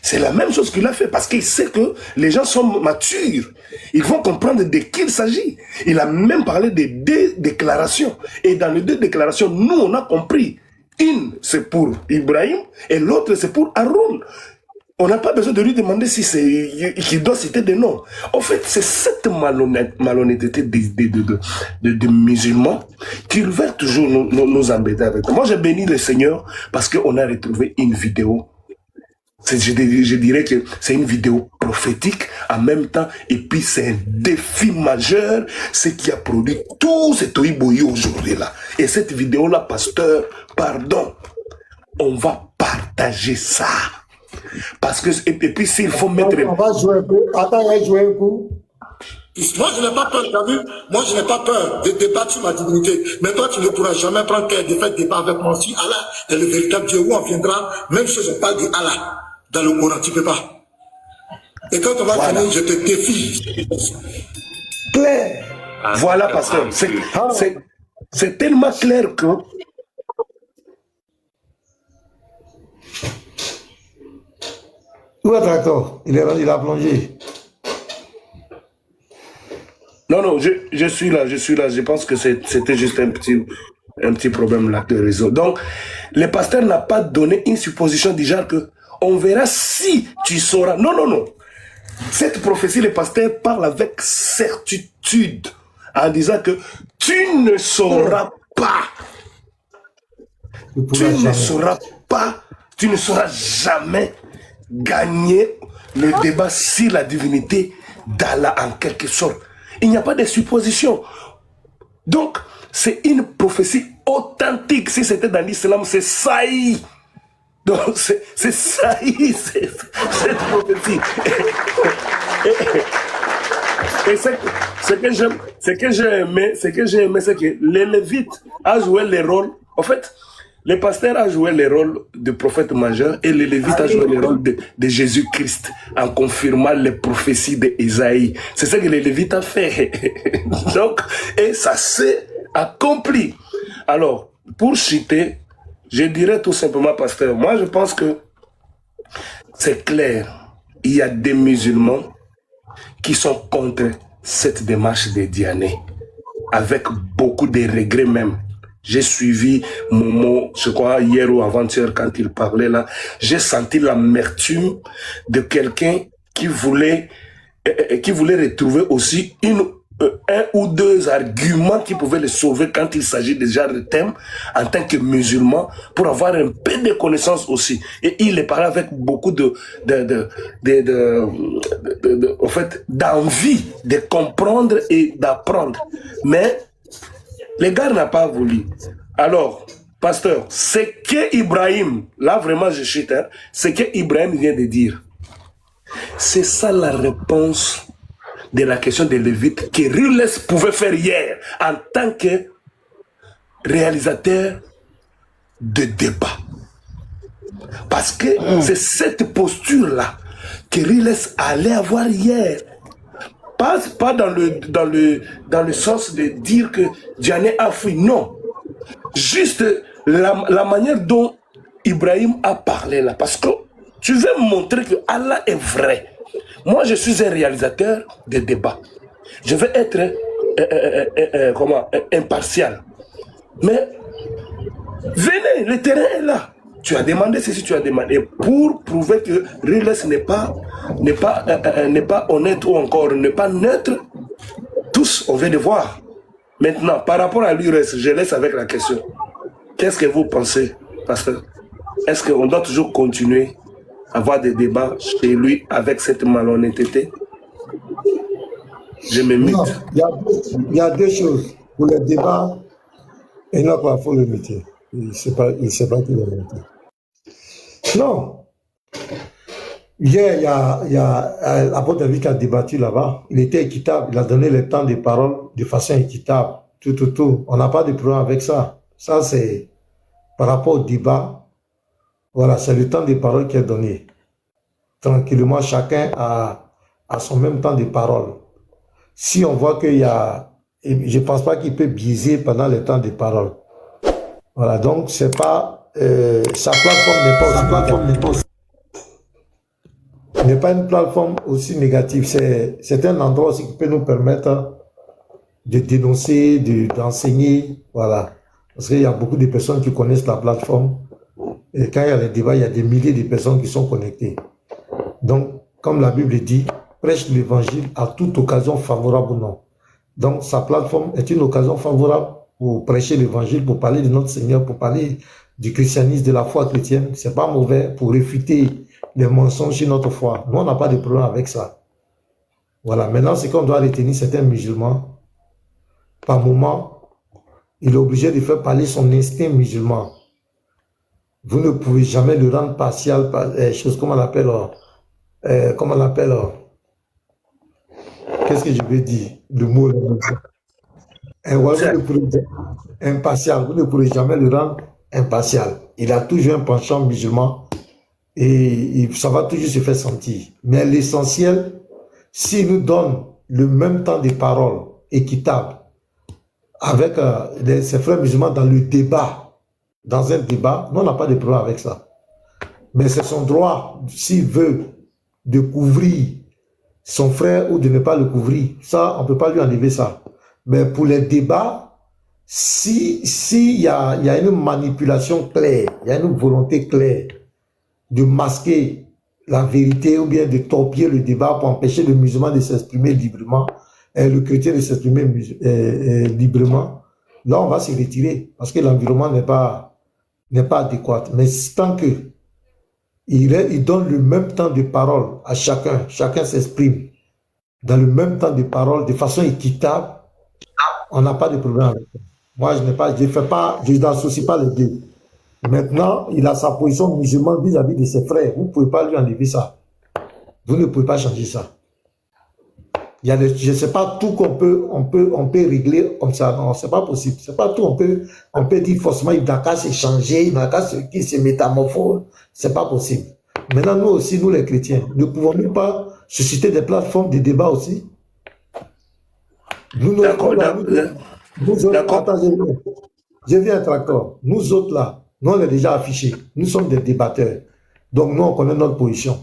C'est la même chose qu'il a fait parce qu'il sait que les gens sont matures. Ils vont comprendre de qui il s'agit. Il a même parlé de 2 déclarations. Et dans les 2 déclarations, nous, on a compris. Une, c'est pour Ibrahim et l'autre, c'est pour Aaron. On n'a pas besoin de lui demander si c'est qu'il doit citer des noms. En fait, c'est cette malhonnêteté de musulmans qui veulent toujours nous embêter avec. Moi, j'ai béni le Seigneur parce qu'on a retrouvé une vidéo. Je dirais que c'est une vidéo prophétique en même temps, et puis c'est un défi majeur, ce qui a produit tout ce tohubohu aujourd'hui là. Et cette vidéo là, pasteur, pardon, on va partager ça. Parce que, et puis s'il faut mettre... On va jouer un peu. Attends, on va jouer un coup. Moi, je n'ai pas peur, tu as vu? Moi, je n'ai pas peur de débattre sur ma divinité. Mais toi, tu ne pourras jamais prendre quel débat avec moi. Si Allah est le véritable Dieu, où on viendra, même si je parle d'Allah dans le Coran, tu ne peux pas. Et quand on va finir, je te défie. Claire. Voilà, pasteur. C'est tellement clair que... Où est le tracteur? Il a plongé. Non, je suis là. Je pense que c'était juste un petit problème là de réseau. Donc, le pasteur n'a pas donné une supposition du genre que on verra si tu sauras. Non. Cette prophétie, le pasteur parle avec certitude en disant que tu ne sauras pas. Tu ne sauras pas. Tu ne sauras jamais gagner le débat sur la divinité d'Allah en quelque sorte. Il n'y a pas de supposition. Donc, c'est une prophétie authentique. Si c'était dans l'islam, c'est saï. Donc, c'est saï, cette prophétie. Et ce que j'ai aimé, c'est que les Lévites a joué le rôle. En fait, le pasteur a joué le rôle de prophète majeur et le Lévite a joué le rôle de Jésus-Christ en confirmant les prophéties d'Ésaïe. C'est ça que le Lévite a fait. Donc, et ça s'est accompli. Alors, pour citer, je dirais tout simplement, pasteur, moi je pense que c'est clair. Il y a des musulmans qui sont contre cette démarche de Diané, avec beaucoup de regrets même. J'ai suivi Momo, je crois, hier ou avant-hier, quand il parlait là. J'ai senti l'amertume de quelqu'un qui voulait retrouver aussi un ou deux arguments qui pouvaient le sauver quand il s'agit déjà de thèmes en tant que musulman, pour avoir un peu de connaissances aussi. Et il est parlé avec beaucoup en fait, d'envie de comprendre et d'apprendre. Mais les gars n'ont pas voulu. Alors, pasteur, c'est que Ibrahim, là vraiment je chute, hein, c'est que Ibrahim vient de dire. C'est ça la réponse de la question des Lévites que Rules pouvait faire hier en tant que réalisateur de débat. Parce que c'est cette posture-là que Rules allait avoir hier. Pas dans le sens de dire que Diané a fui, non. Juste la manière dont Ibrahim a parlé là. Parce que tu veux montrer que Allah est vrai. Moi, je suis un réalisateur de débat. Je veux être impartial. Mais venez, le terrain est là. Tu as demandé ceci, tu as demandé. Pour prouver que Rules n'est pas honnête ou encore n'est pas neutre, tous, on vient de voir. Maintenant, par rapport à l'URS, je laisse avec la question. Qu'est-ce que vous pensez, pasteur? Est-ce qu'on doit toujours continuer à avoir des débats chez lui avec cette malhonnêteté? Je me mute. Il y a deux choses. Pour le débat, il n'a pas faut le métier. Il ne sait pas qui le métier. Non. Hier, il y a l'apôtre David qui a débattu là-bas. Il était équitable. Il a donné le temps de parole de façon équitable. Tout. On n'a pas de problème avec ça. Ça, c'est par rapport au débat. Voilà, c'est le temps de parole qui est donné. Tranquillement, chacun a son même temps de parole. si on voit qu'il y a... Et je ne pense pas qu'il peut biaiser pendant le temps de parole. Voilà, donc c'est pas... sa plateforme n'est pas une plateforme aussi négative. C'est un endroit aussi qui peut nous permettre de dénoncer, d'enseigner, voilà. Parce qu'il y a beaucoup de personnes qui connaissent la plateforme. Et quand il y a les débats, il y a des milliers de personnes qui sont connectées. Donc, comme la Bible dit, prêche l'évangile à toute occasion favorable ou non. Donc, sa plateforme est une occasion favorable pour prêcher l'évangile, pour parler de notre Seigneur, pour parler du christianisme, de la foi chrétienne. C'est pas mauvais pour réfuter les mensonges sur notre foi. Nous, on n'a pas de problème avec ça. Voilà. Maintenant, c'est qu'on doit retenir certains musulmans. Par moment, il est obligé de faire parler son instinct musulman. Vous ne pouvez jamais le rendre partial par choses comme on appelle, qu'est-ce que je veux dire, le mot, impartial. Vous ne pourrez jamais le rendre impartial. Il a toujours un penchant musulman et ça va toujours se faire sentir. Mais l'essentiel, s'il nous donne le même temps de parole équitable avec ses frères musulmans dans le débat, dans un débat, nous on n'a pas de problème avec ça. Mais c'est son droit, s'il veut, de couvrir son frère ou de ne pas le couvrir. Ça, on ne peut pas lui enlever ça. Mais pour les débats, si y a une manipulation claire, il y a une volonté claire de masquer la vérité ou bien de torpiller le débat pour empêcher le musulman de s'exprimer librement, et le chrétien de s'exprimer librement, là on va se retirer parce que l'environnement n'est pas adéquat. Mais tant que il donne le même temps de parole à chacun, chacun s'exprime dans le même temps de parole de façon équitable, on n'a pas de problème avec ça. Moi, je n'associe pas les deux. Maintenant, il a sa position musulmane vis-à-vis de ses frères. Vous ne pouvez pas lui enlever ça. Vous ne pouvez pas changer ça. Je ne sais pas tout qu'on peut régler comme ça. Non, c'est pas possible. C'est pas tout. On peut dire forcément il n'a qu'à se changer, il n'a qu'à se métamorphose. C'est pas possible. Maintenant, nous aussi, nous les chrétiens, ne pouvons-nous pas susciter des plateformes de débat aussi? D'accord. Je viens un tracteur. Nous autres là, nous on est déjà affichés. Nous sommes des débatteurs. Donc nous on connaît notre position.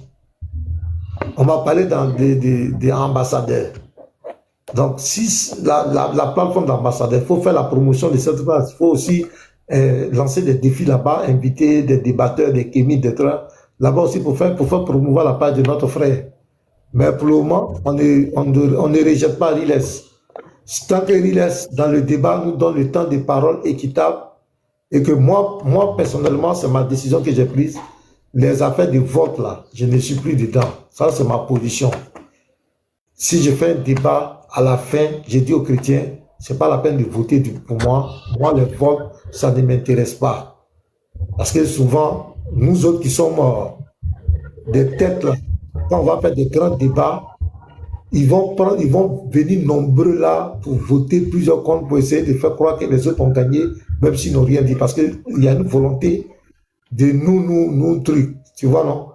On va parler dans des ambassadeurs. Donc si la plateforme d'ambassadeurs, il faut faire la promotion de cette place. Il faut aussi lancer des défis là-bas, inviter des débatteurs, des kémis, des trains. Là-bas aussi pour faire promouvoir la page de notre frère. Mais pour le moment, on ne rejette pas Riles. Tant que Riles, dans le débat, nous donne le temps de parole équitable et que moi personnellement, c'est ma décision que j'ai prise. Les affaires de vote là, je ne suis plus dedans. Ça, c'est ma position. Si je fais un débat, à la fin, j'ai dit aux chrétiens, c'est pas la peine de voter pour moi. Moi, le vote, ça ne m'intéresse pas. Parce que souvent, nous autres qui sommes des têtes là, quand on va faire des grands débats, ils vont venir nombreux là pour voter plusieurs comptes pour essayer de faire croire que les autres ont gagné, même s'ils n'ont rien dit. Parce qu'il y a une volonté de nous truc. Tu vois, non?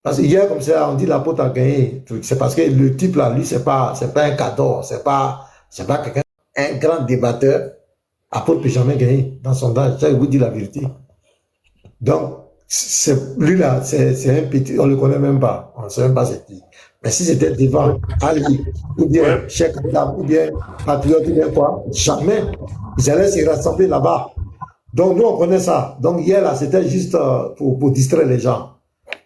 Parce que hier, comme ça, on dit l'apôtre a gagné. C'est parce que le type là, lui, c'est pas un cadeau. C'est pas quelqu'un, un grand débatteur. Apôtre peut jamais gagner dans son âge. Ça, il vous dit la vérité. Donc, lui là, c'est un petit, on le connaît même pas. On ne sait même pas c'est qui. Mais si c'était devant Ali, ou bien Cheikh Adam, ou bien Patriote, ou bien quoi, jamais. Ils allaient se rassembler là-bas. Donc nous, on connaît ça. Donc hier là, c'était juste pour distraire les gens.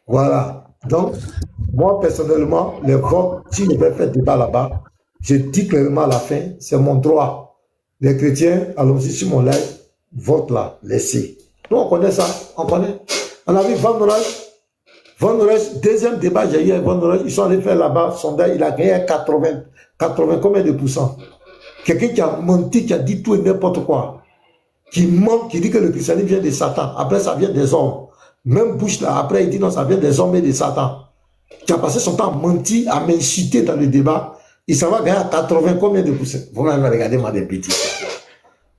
Voilà. Donc, moi personnellement, les votes, si je vais faire débat là-bas, je dis clairement à la fin, c'est mon droit. Les chrétiens, allons-y sur mon live, vote là, laissez. Nous, on connaît ça. On connaît. On a vu Van Norège, deuxième débat, j'ai eu avec Van Norège, ils sont allés faire là-bas, sondage, il a gagné 80 combien de pourcents? Quelqu'un qui a menti, qui a dit tout et n'importe quoi, qui ment, qui dit que le christianisme vient de Satan, après ça vient des hommes. Même Bush là, après il dit non, ça vient des hommes et de Satan. Qui a passé son temps à mentir, à m'inciter dans le débat, il s'en va gagner à 80 combien de pourcents? Vous-même regardez moi des petits.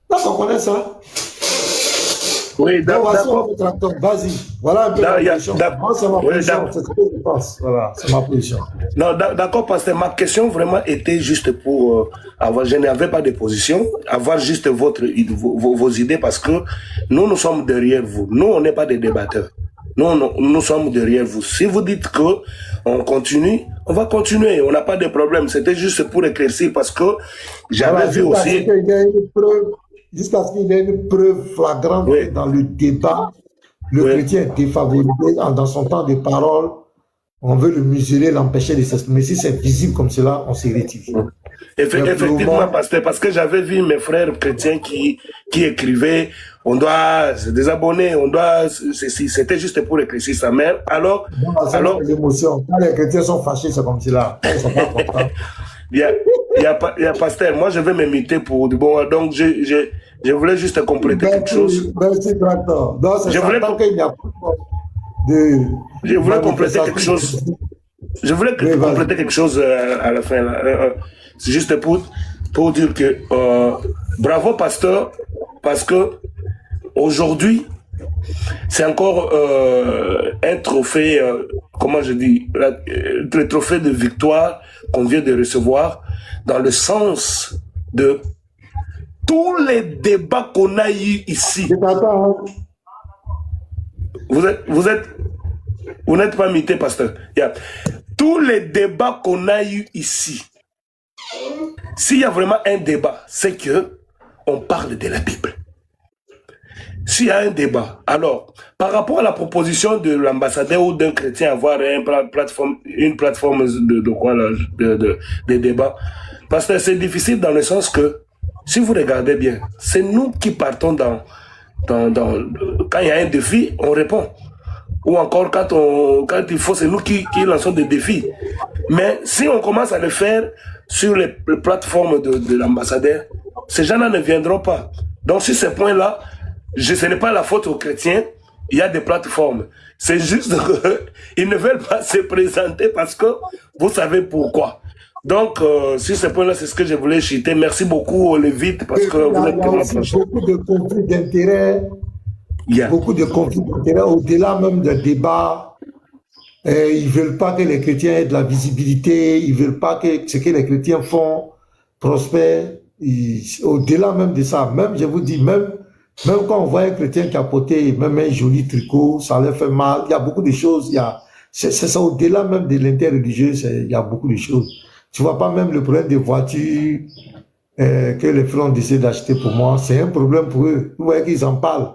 Là, on connaît ça. Oui, Donc, voici d'accord. un tracteur. Vas-y. Voilà un peu ma position. Moi, c'est ma position. C'est ce que je pense. Voilà, c'est ma position. Non, d'accord, pasteur. Ma question vraiment était juste pour avoir, je n'avais pas de position, avoir juste vos idées parce que nous sommes derrière vous. Nous, on n'est pas des débatteurs. Nous sommes derrière vous. Si vous dites que on continue, on va continuer. On n'a pas de problème. C'était juste pour éclaircir parce que j'avais vu aussi. Jusqu'à ce qu'il y ait une preuve flagrante que dans le débat, le chrétien est défavorisé dans son temps de parole. On veut le museler, l'empêcher de s'exprimer. Si c'est visible comme cela, on s'y retire. Effectivement, pasteur, parce que j'avais vu mes frères chrétiens qui écrivaient, on doit se désabonner, on doit, c'était juste pour éclaircir sa mère. Alors, l'émotion. Quand les chrétiens sont fâchés, c'est comme cela. Ils sont pas contents. Il y a pasteur, moi je vais m'imiter pour du bon. Donc je voulais juste compléter quelque chose. Merci, Docteur. Donc c'est certain qu'il n'y a pas de. Je voulais compléter quelque chose. Je voulais compléter quelque chose à la fin. C'est juste pour dire que bravo pasteur, parce que aujourd'hui c'est encore un trophée, comment je dis, le trophée de victoire qu'on vient de recevoir dans le sens de tous les débats qu'on a eu ici. Vous n'êtes pas mité, pasteur. Tous les débats qu'on a eu ici, s'il y a vraiment un débat, c'est que on parle de la Bible. S'il y a un débat, alors, par rapport à la proposition de l'ambassadeur ou d'un chrétien avoir une plateforme de quoi là, de débat, parce que c'est difficile dans le sens que, si vous regardez bien, c'est nous qui partons quand il y a un défi, on répond. Ou encore quand il faut, c'est nous qui lançons des défis. Mais si on commence à le faire sur les plateformes de l'ambassadeur, ces gens-là ne viendront pas. Donc sur ces points-là, ce n'est pas la faute aux chrétiens, il y a des plateformes. C'est juste qu'ils ne veulent pas se présenter parce que vous savez pourquoi. Donc, sur ce point-là, c'est ce que je voulais citer. Merci beaucoup, Lévite, parce que vous êtes beaucoup de conflits d'intérêts. Beaucoup de conflits d'intérêts, au-delà même d'un débat. Ils ne veulent pas que les chrétiens aient de la visibilité. Ils ne veulent pas que ce que les chrétiens font prospère. Au-delà même de ça, même, je vous dis, même quand on voit un chrétien qui a porté même un joli tricot, ça leur fait mal. Il y a beaucoup de choses. C'est ça, au-delà même de l'interreligieux, il y a beaucoup de choses. Tu vois pas même le problème des voitures que les frères ont décidé d'acheter pour moi. C'est un problème pour eux. Vous voyez qu'ils en parlent.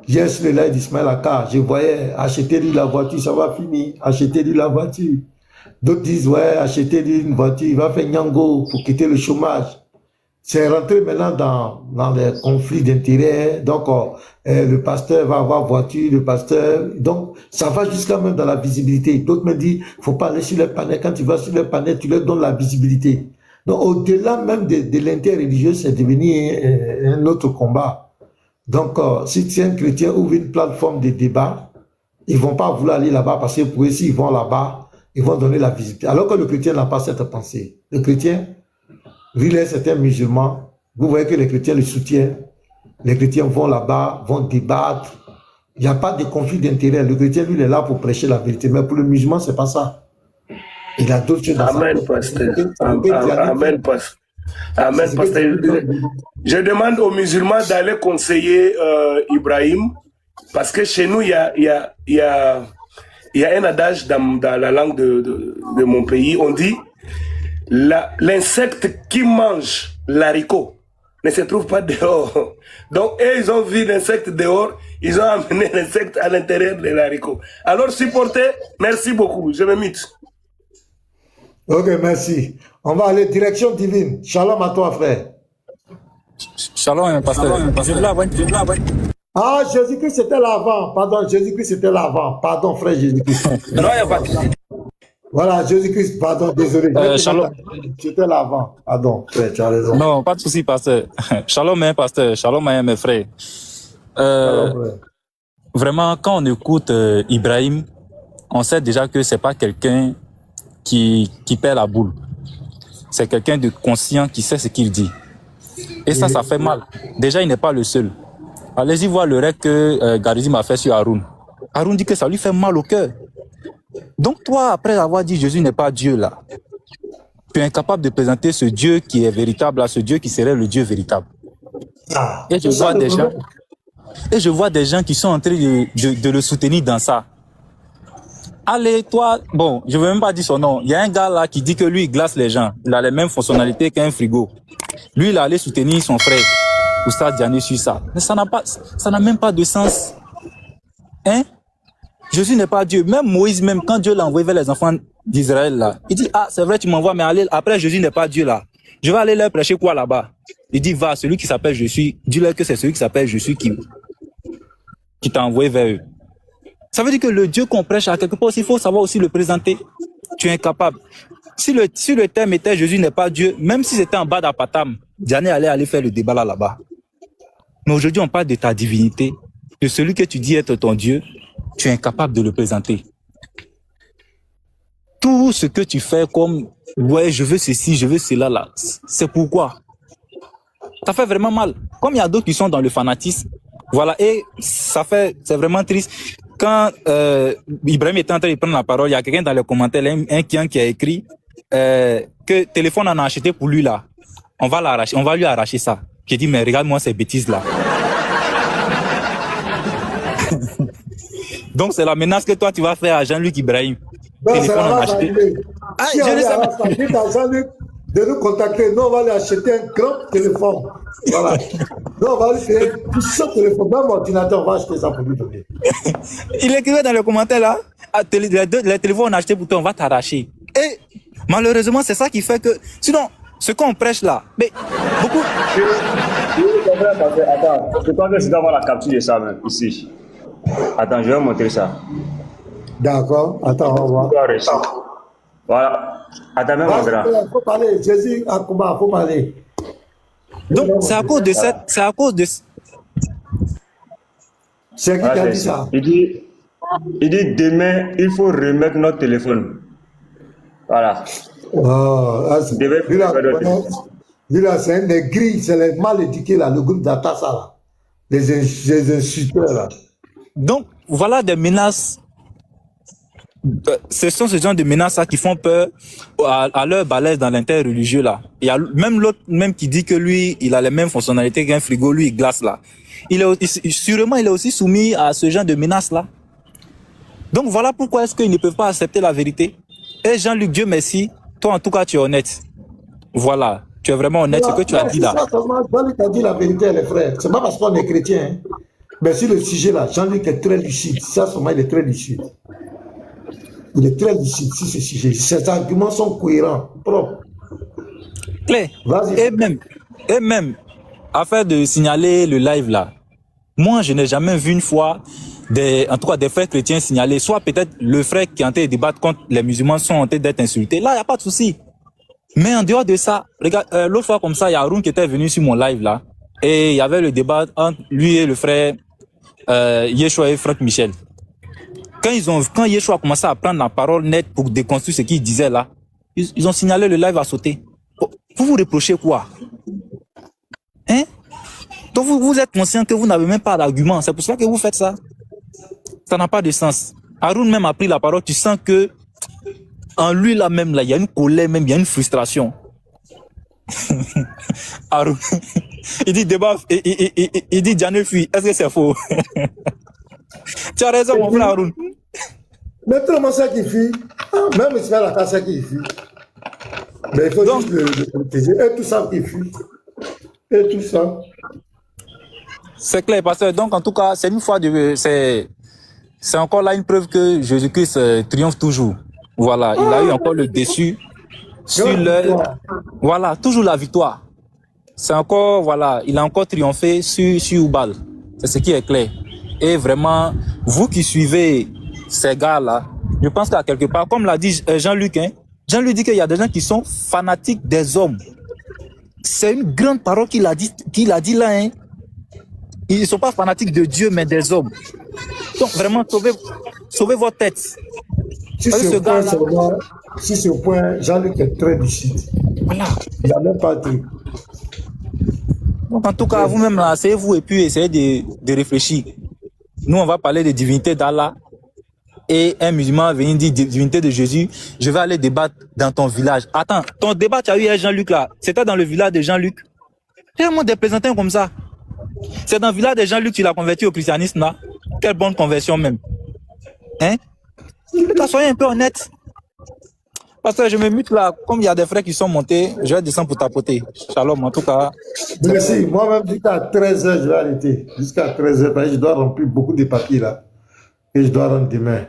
Hier sur le live d'Ismaël Aka, je voyais achetez-lui la voiture, ça va finir. Achetez-lui la voiture. D'autres disent, ouais, achetez-lui une voiture, il va faire Nyango pour quitter le chômage. C'est rentré maintenant dans les conflits d'intérêts. Donc, le pasteur va avoir voiture, le pasteur. Donc, ça va jusqu'à même dans la visibilité. D'autres me disent, faut pas aller sur les panneaux. Quand tu vas sur les panneaux, tu leur donnes la visibilité. Donc, au-delà même de l'interreligieux, c'est devenu un autre combat. Donc, si un chrétien ouvre une plateforme de débat, ils vont pas vouloir aller là-bas parce que pour eux, s'ils vont là-bas, ils vont donner la visibilité. Alors que le chrétien n'a pas cette pensée. Le chrétien, vu les certains musulmans, vous voyez que les chrétiens le soutiennent. Les chrétiens vont là-bas, vont débattre. Il n'y a pas de conflit d'intérêt. Le chrétien, lui, il est là pour prêcher la vérité. Mais pour le musulman, c'est pas ça. Il a d'autres choses dans Amen, pasteur. Amen, pasteur. Amen, pasteur. Je demande aux musulmans d'aller conseiller Ibrahim, parce que chez nous, il y a un adage dans la langue de mon pays. On dit l'insecte qui mange l'haricot ne se trouve pas dehors. Donc, eux, ils ont vu l'insecte dehors, ils ont amené l'insecte à l'intérieur de l'haricot. Alors, supportez, merci beaucoup. Je me mute. Ok, merci. On va aller direction divine. Shalom à toi, frère. Shalom, pasteur. Ah, Jésus-Christ, c'était l'avant. Pardon, Jésus-Christ, c'était l'avant. Pardon, frère Jésus-Christ. Non, il n'y a pas de souci. Voilà, Jésus-Christ, pardon, désolé. Shalom. C'était l'avant. Pardon, frère, tu as raison. Non, pas de souci, pasteur. Shalom, pasteur. Shalom, mes frères. Vraiment, quand on écoute Ibrahim, on sait déjà que c'est pas quelqu'un qui perd la boule. C'est quelqu'un de conscient qui sait ce qu'il dit. Et ça fait mal. Déjà, il n'est pas le seul. Allez-y voir le rec que Garizim a fait sur Haroun. Haroun dit que ça lui fait mal au cœur. Donc toi, après avoir dit Jésus n'est pas Dieu là, tu es incapable de présenter ce Dieu qui est véritable à ce Dieu qui serait le Dieu véritable. Et je vois des gens qui sont en train de le soutenir dans ça. Allez, toi, bon, je ne veux même pas dire son nom. Il y a un gars là qui dit que lui, il glace les gens. Il a les mêmes fonctionnalités qu'un frigo. Lui, il a allé soutenir son frère, Oustaz Diané, sur ça. Mais ça n'a même pas de sens. Hein? Jésus n'est pas Dieu. Même Moïse, même quand Dieu l'a envoyé vers les enfants d'Israël là, il dit, ah, c'est vrai, tu m'envoies, mais allez, après, Jésus n'est pas Dieu là. Je vais aller leur prêcher quoi là-bas? Il dit, va, celui qui s'appelle Je suis, dis-leur que c'est celui qui s'appelle Je suis qui t'a envoyé vers eux. Ça veut dire que le Dieu qu'on prêche à quelque part, il faut savoir aussi le présenter. Tu es incapable. Si le thème était Jésus n'est pas Dieu, même si c'était en bas d'Apatam, Diané allait aller faire le débat là-bas. Mais aujourd'hui, on parle de ta divinité, de celui que tu dis être ton Dieu, tu es incapable de le présenter. Tout ce que tu fais comme, ouais, je veux ceci, je veux cela, là, c'est pourquoi. Ça fait vraiment mal. Comme il y a d'autres qui sont dans le fanatisme, voilà, et c'est vraiment triste. Quand Ibrahim était en train de prendre la parole, il y a quelqu'un dans les commentaires, un qui a écrit que téléphone en a acheté pour lui là. On va lui arracher ça. J'ai dit, mais regarde-moi ces bêtises là. Donc c'est la menace que toi tu vas faire à Jean-Luc Ibrahim. Téléphone en a acheté. Ah, si je ne sais pas. Jean-Luc de nous contacter, nous on va lui acheter un grand téléphone. Voilà. Nous on va lui faire tout ce téléphone, même ordinateur, on va acheter ça pour lui donner. Il écrivait dans les commentaires là, les téléphones on a acheté pour toi, on va t'arracher. Et malheureusement, c'est ça qui fait que, sinon, ce qu'on prêche là, mais beaucoup. Attends, je pense que je dois avoir la capture de ça même, ici. Attends, je vais montrer ça. D'accord, attends, on va voir. Voilà. Attends, même il faut parler, Jésus à combat, il faut parler. Donc, c'est à cause de cette. C'est à cause de. C'est qui a dit ça? Il dit demain, il faut remettre notre téléphone. Voilà. Lui là, c'est un des grilles, c'est les mal éduqués là, le groupe d'Atassa là. Les insulteurs là. Donc, voilà des menaces. Ce sont ce genre de menaces là qui font peur à leur balèze dans l'interreligieux là. Il y a même l'autre même qui dit que lui, il a les mêmes fonctionnalités qu'un frigo, lui il glace là. Sûrement il est aussi soumis à ce genre de menaces là. Donc voilà pourquoi est-ce qu'ils ne peuvent pas accepter la vérité. Et Jean-Luc, Dieu merci, toi en tout cas tu es honnête. Voilà, tu es vraiment honnête, ce que tu as dit là. Jean-Luc a dit la vérité, les frères. C'est pas parce qu'on est chrétien. Hein. Mais sur le sujet là, Jean-Luc est très lucide. Ça, seulement, il est très lucide. Il est très lucide sur ce sujet. Ses arguments sont cohérents, propres. Clé. Et même, afin de signaler le live là, moi je n'ai jamais vu une fois en tout cas des frères chrétiens signaler, soit peut-être le frère qui est en train de débattre contre les musulmans sont en train d'être insultés. Là, il n'y a pas de souci. Mais en dehors de ça, regarde, l'autre fois comme ça, il y a Haroun qui était venu sur mon live là, et il y avait le débat entre lui et le frère Yeshua et Franck Michel. Quand Yeshua a commencé à prendre la parole nette pour déconstruire ce qu'il disait là, ils ont signalé le live à sauter. Vous vous reprochez quoi? Hein? Donc vous êtes conscient que vous n'avez même pas d'argument. C'est pour ça que vous faites ça. Ça n'a pas de sens. Haroun même a pris la parole. Tu sens que en lui là même là, il y a une colère même, il y a une frustration. Haroun, il dit débat, il dit Diané fuit. Est-ce que c'est faux? Tu as raison mon frère Haroun. Mais tout le monde sait qu'il fuit. Même Ismaël la casse qu'il fuit. Mais il faut juste le protéger. Et tout ça qui fuit. Et tout ça. C'est clair, pasteur. Donc en tout cas, c'est une fois c'est encore là une preuve que Jésus-Christ triomphe toujours. Voilà, il a eu encore le dessus sur voilà, toujours la victoire. C'est encore, voilà, il a encore triomphé sur Oubal. C'est ce qui est clair. Et vraiment, vous qui suivez ces gars-là, je pense qu'à quelque part, comme l'a dit Jean-Luc, hein, Jean-Luc dit qu'il y a des gens qui sont fanatiques des hommes. C'est une grande parole qu'il a dit là, hein. Ils ne sont pas fanatiques de Dieu, mais des hommes. Donc vraiment, sauvez votre tête. Sur ce point, Jean-Luc est très lucide. Voilà. Il n'a même pas dit. Donc, en tout cas, vous-même, asseyez-vous et puis essayez de réfléchir. Nous, on va parler de divinité d'Allah. Et un musulman va venir dire divinité de Jésus. Je vais aller débattre dans ton village. Attends, ton débat, tu as eu avec Jean-Luc là. C'était dans le village de Jean-Luc. Tellement des plaisantins comme ça. C'est dans le village de Jean-Luc que tu l'as converti au christianisme là. Quelle bonne conversion même. Hein? Soyez un peu honnête. Parce que je me mute là, comme il y a des frères qui sont montés, je vais descendre pour tapoter. Shalom, en tout cas. Merci. Moi-même, jusqu'à 13h, je vais arrêter. Jusqu'à 13h, parce que je dois remplir beaucoup de papiers là. Et je dois rendre demain.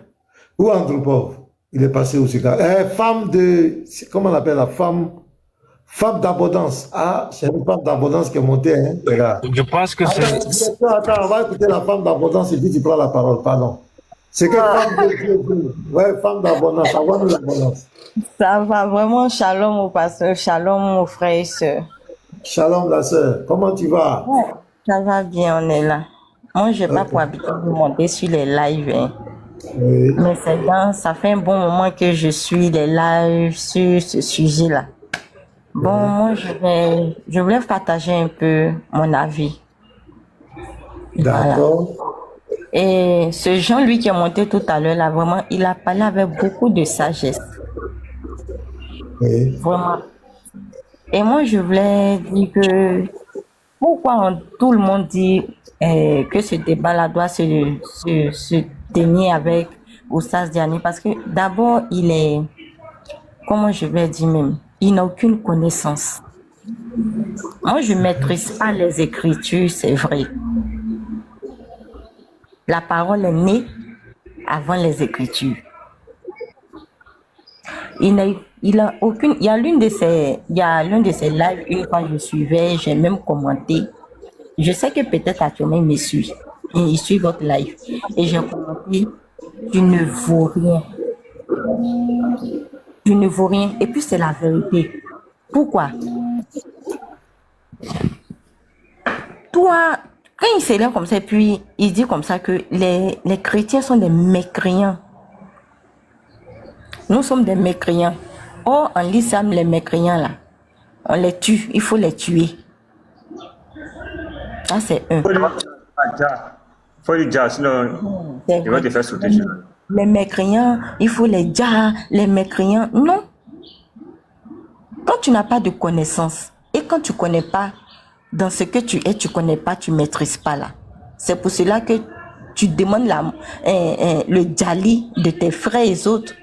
Où Andropov? Il est passé aussi. Femme de... Comment on appelle la femme? Femme d'abondance. Ah, c'est une femme d'abondance qui est montée. Hein, je pense que c'est... Attends, on va écouter la femme d'abondance et puis tu prends la parole. Pardon. C'est que femme de Dieu. Ouais, femme d'abondance. Avoir l'abondance. Ça va vraiment. Shalom au pasteur. Shalom aux frères et sœurs. Shalom la sœur. Comment tu vas? Ouais, ça va bien, on est là. Moi, je n'ai pas pour habitude de monter sur les lives. Hein. Oui. Mais ça fait un bon moment que je suis les lives sur ce sujet-là. Bon, moi, je voulais partager un peu mon avis. D'accord. Voilà. Et ce Jean-Louis qui est monté tout à l'heure, là, vraiment, il a parlé avec beaucoup de sagesse. Oui. Vraiment. Et moi, je voulais dire que pourquoi tout le monde dit que ce débat-là doit se tenir avec Oustaz Diané, parce que d'abord, il est, comment je vais dire même, il n'a aucune connaissance. Moi, je ne maîtrise pas les Écritures, c'est vrai. La parole est née avant les Écritures. Il y a l'un de ces lives, une fois je suivais, j'ai même commenté. Je sais que peut-être actuellement il me suit. Il suit votre live. Et j'ai commenté, tu ne vaux rien. Tu ne vaux rien. Et puis c'est la vérité. Pourquoi? Toi, quand il s'élève comme ça, puis il dit comme ça que les chrétiens sont des mécréants. Nous sommes des mécréants. Or, en l'islam, les mécréants là, on les tue, il faut les tuer. Ça, c'est un. Faut les dire, sinon il va te faire sauter. Les mécréants, il faut les dire, les mécréants. Non. Quand tu n'as pas de connaissance et quand tu ne connais pas dans ce que tu es, tu ne connais pas, tu ne maîtrises pas là. C'est pour cela que tu demandes le djali de tes frères et autres.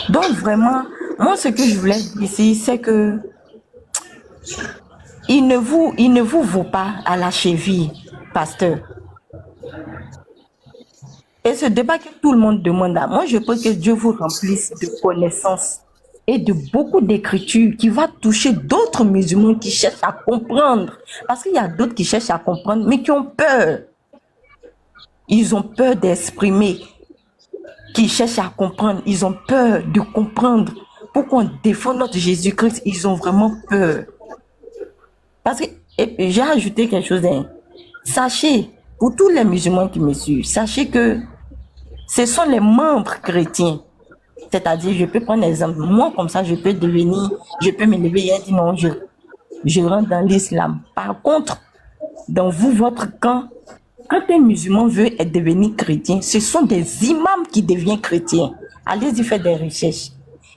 Donc vraiment, moi ce que je voulais dire ici, c'est que il ne vous vaut pas à la cheville, pasteur. Et ce débat que tout le monde demande, moi je peux que Dieu vous remplisse de connaissances et de beaucoup d'écritures qui va toucher d'autres musulmans qui cherchent à comprendre. Parce qu'il y a d'autres qui cherchent à comprendre, mais qui ont peur. Ils ont peur d'exprimer, qui cherchent à comprendre. Ils ont peur de comprendre. Pourquoi on défend notre Jésus-Christ, ils ont vraiment peur. Parce que j'ai ajouté quelque chose. Sachez, pour tous les musulmans qui me suivent, sachez que ce sont les membres chrétiens. C'est-à-dire, je peux prendre l'exemple. Moi, comme ça, je peux me lever et dire non, je rentre dans l'islam. Par contre, dans votre camp, quand un musulman veut devenir chrétien, ce sont des imams qui deviennent chrétiens. Allez-y faire des recherches.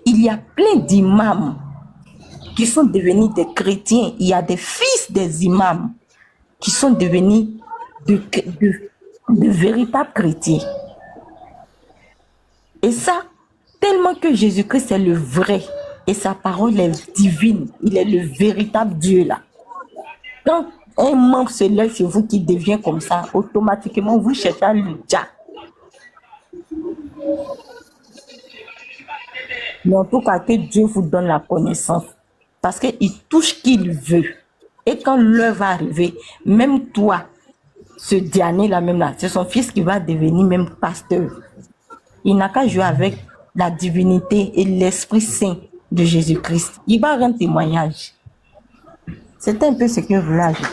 Il y a plein d'imams qui sont devenus des chrétiens. Il y a des fils des imams qui sont devenus de véritables chrétiens. Et ça, tellement que Jésus-Christ est le vrai et sa parole est divine. Il est le véritable Dieu là. Quand un membre se lève chez vous qui devient comme ça, automatiquement vous cherchez à le dire. Mais en tout cas, que Dieu vous donne la connaissance. Parce qu'il touche qui il veut. Et quand l'heure va arriver, même toi, ce Diané là même là, c'est son fils qui va devenir même pasteur. Il n'a qu'à jouer avec la divinité et l'Esprit Saint de Jésus-Christ. Il va rendre témoignage. C'est un peu ce que je voulais ajouter.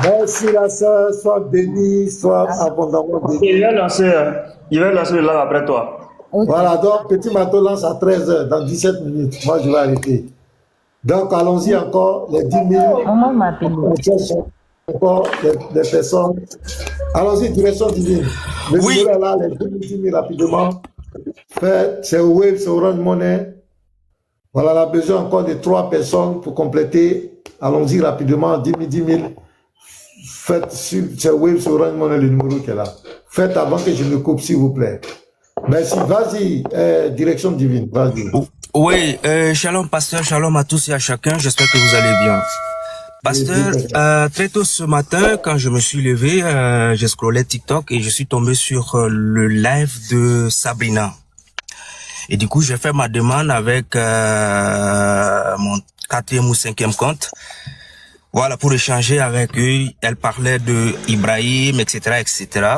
Merci la sœur, sois bénie, sois abondamment bénie. Il va lancer le live après toi. Voilà, donc Petit Mato lance à 13h, dans 17 minutes. Moi, je vais arrêter. Donc, allons-y encore, les 10 000. Maman m'a appelé. Encore les personnes. Allons-y, direction divine. Le numéro est là, les 10 000 rapidement. C'est au Wave, c'est Orange Money. Voilà, on a besoin encore de 3 personnes pour compléter. Allons-y rapidement, 10 000. Faites sur c'est Wave, c'est Orange Money, le numéro qui est là. Faites avant que je me coupe, s'il vous plaît. Merci, vas-y, direction divine, vas-y. Oui, shalom pasteur, shalom à tous et à chacun, j'espère que vous allez bien. Pasteur, très tôt ce matin, quand je me suis levé, j'ai scrollé TikTok et je suis tombé sur le live de Sabrina. Et du coup, j'ai fait ma demande avec mon 4e ou 5e compte. Voilà, pour échanger avec eux. Elle parlait de Ibrahim, etc., etc.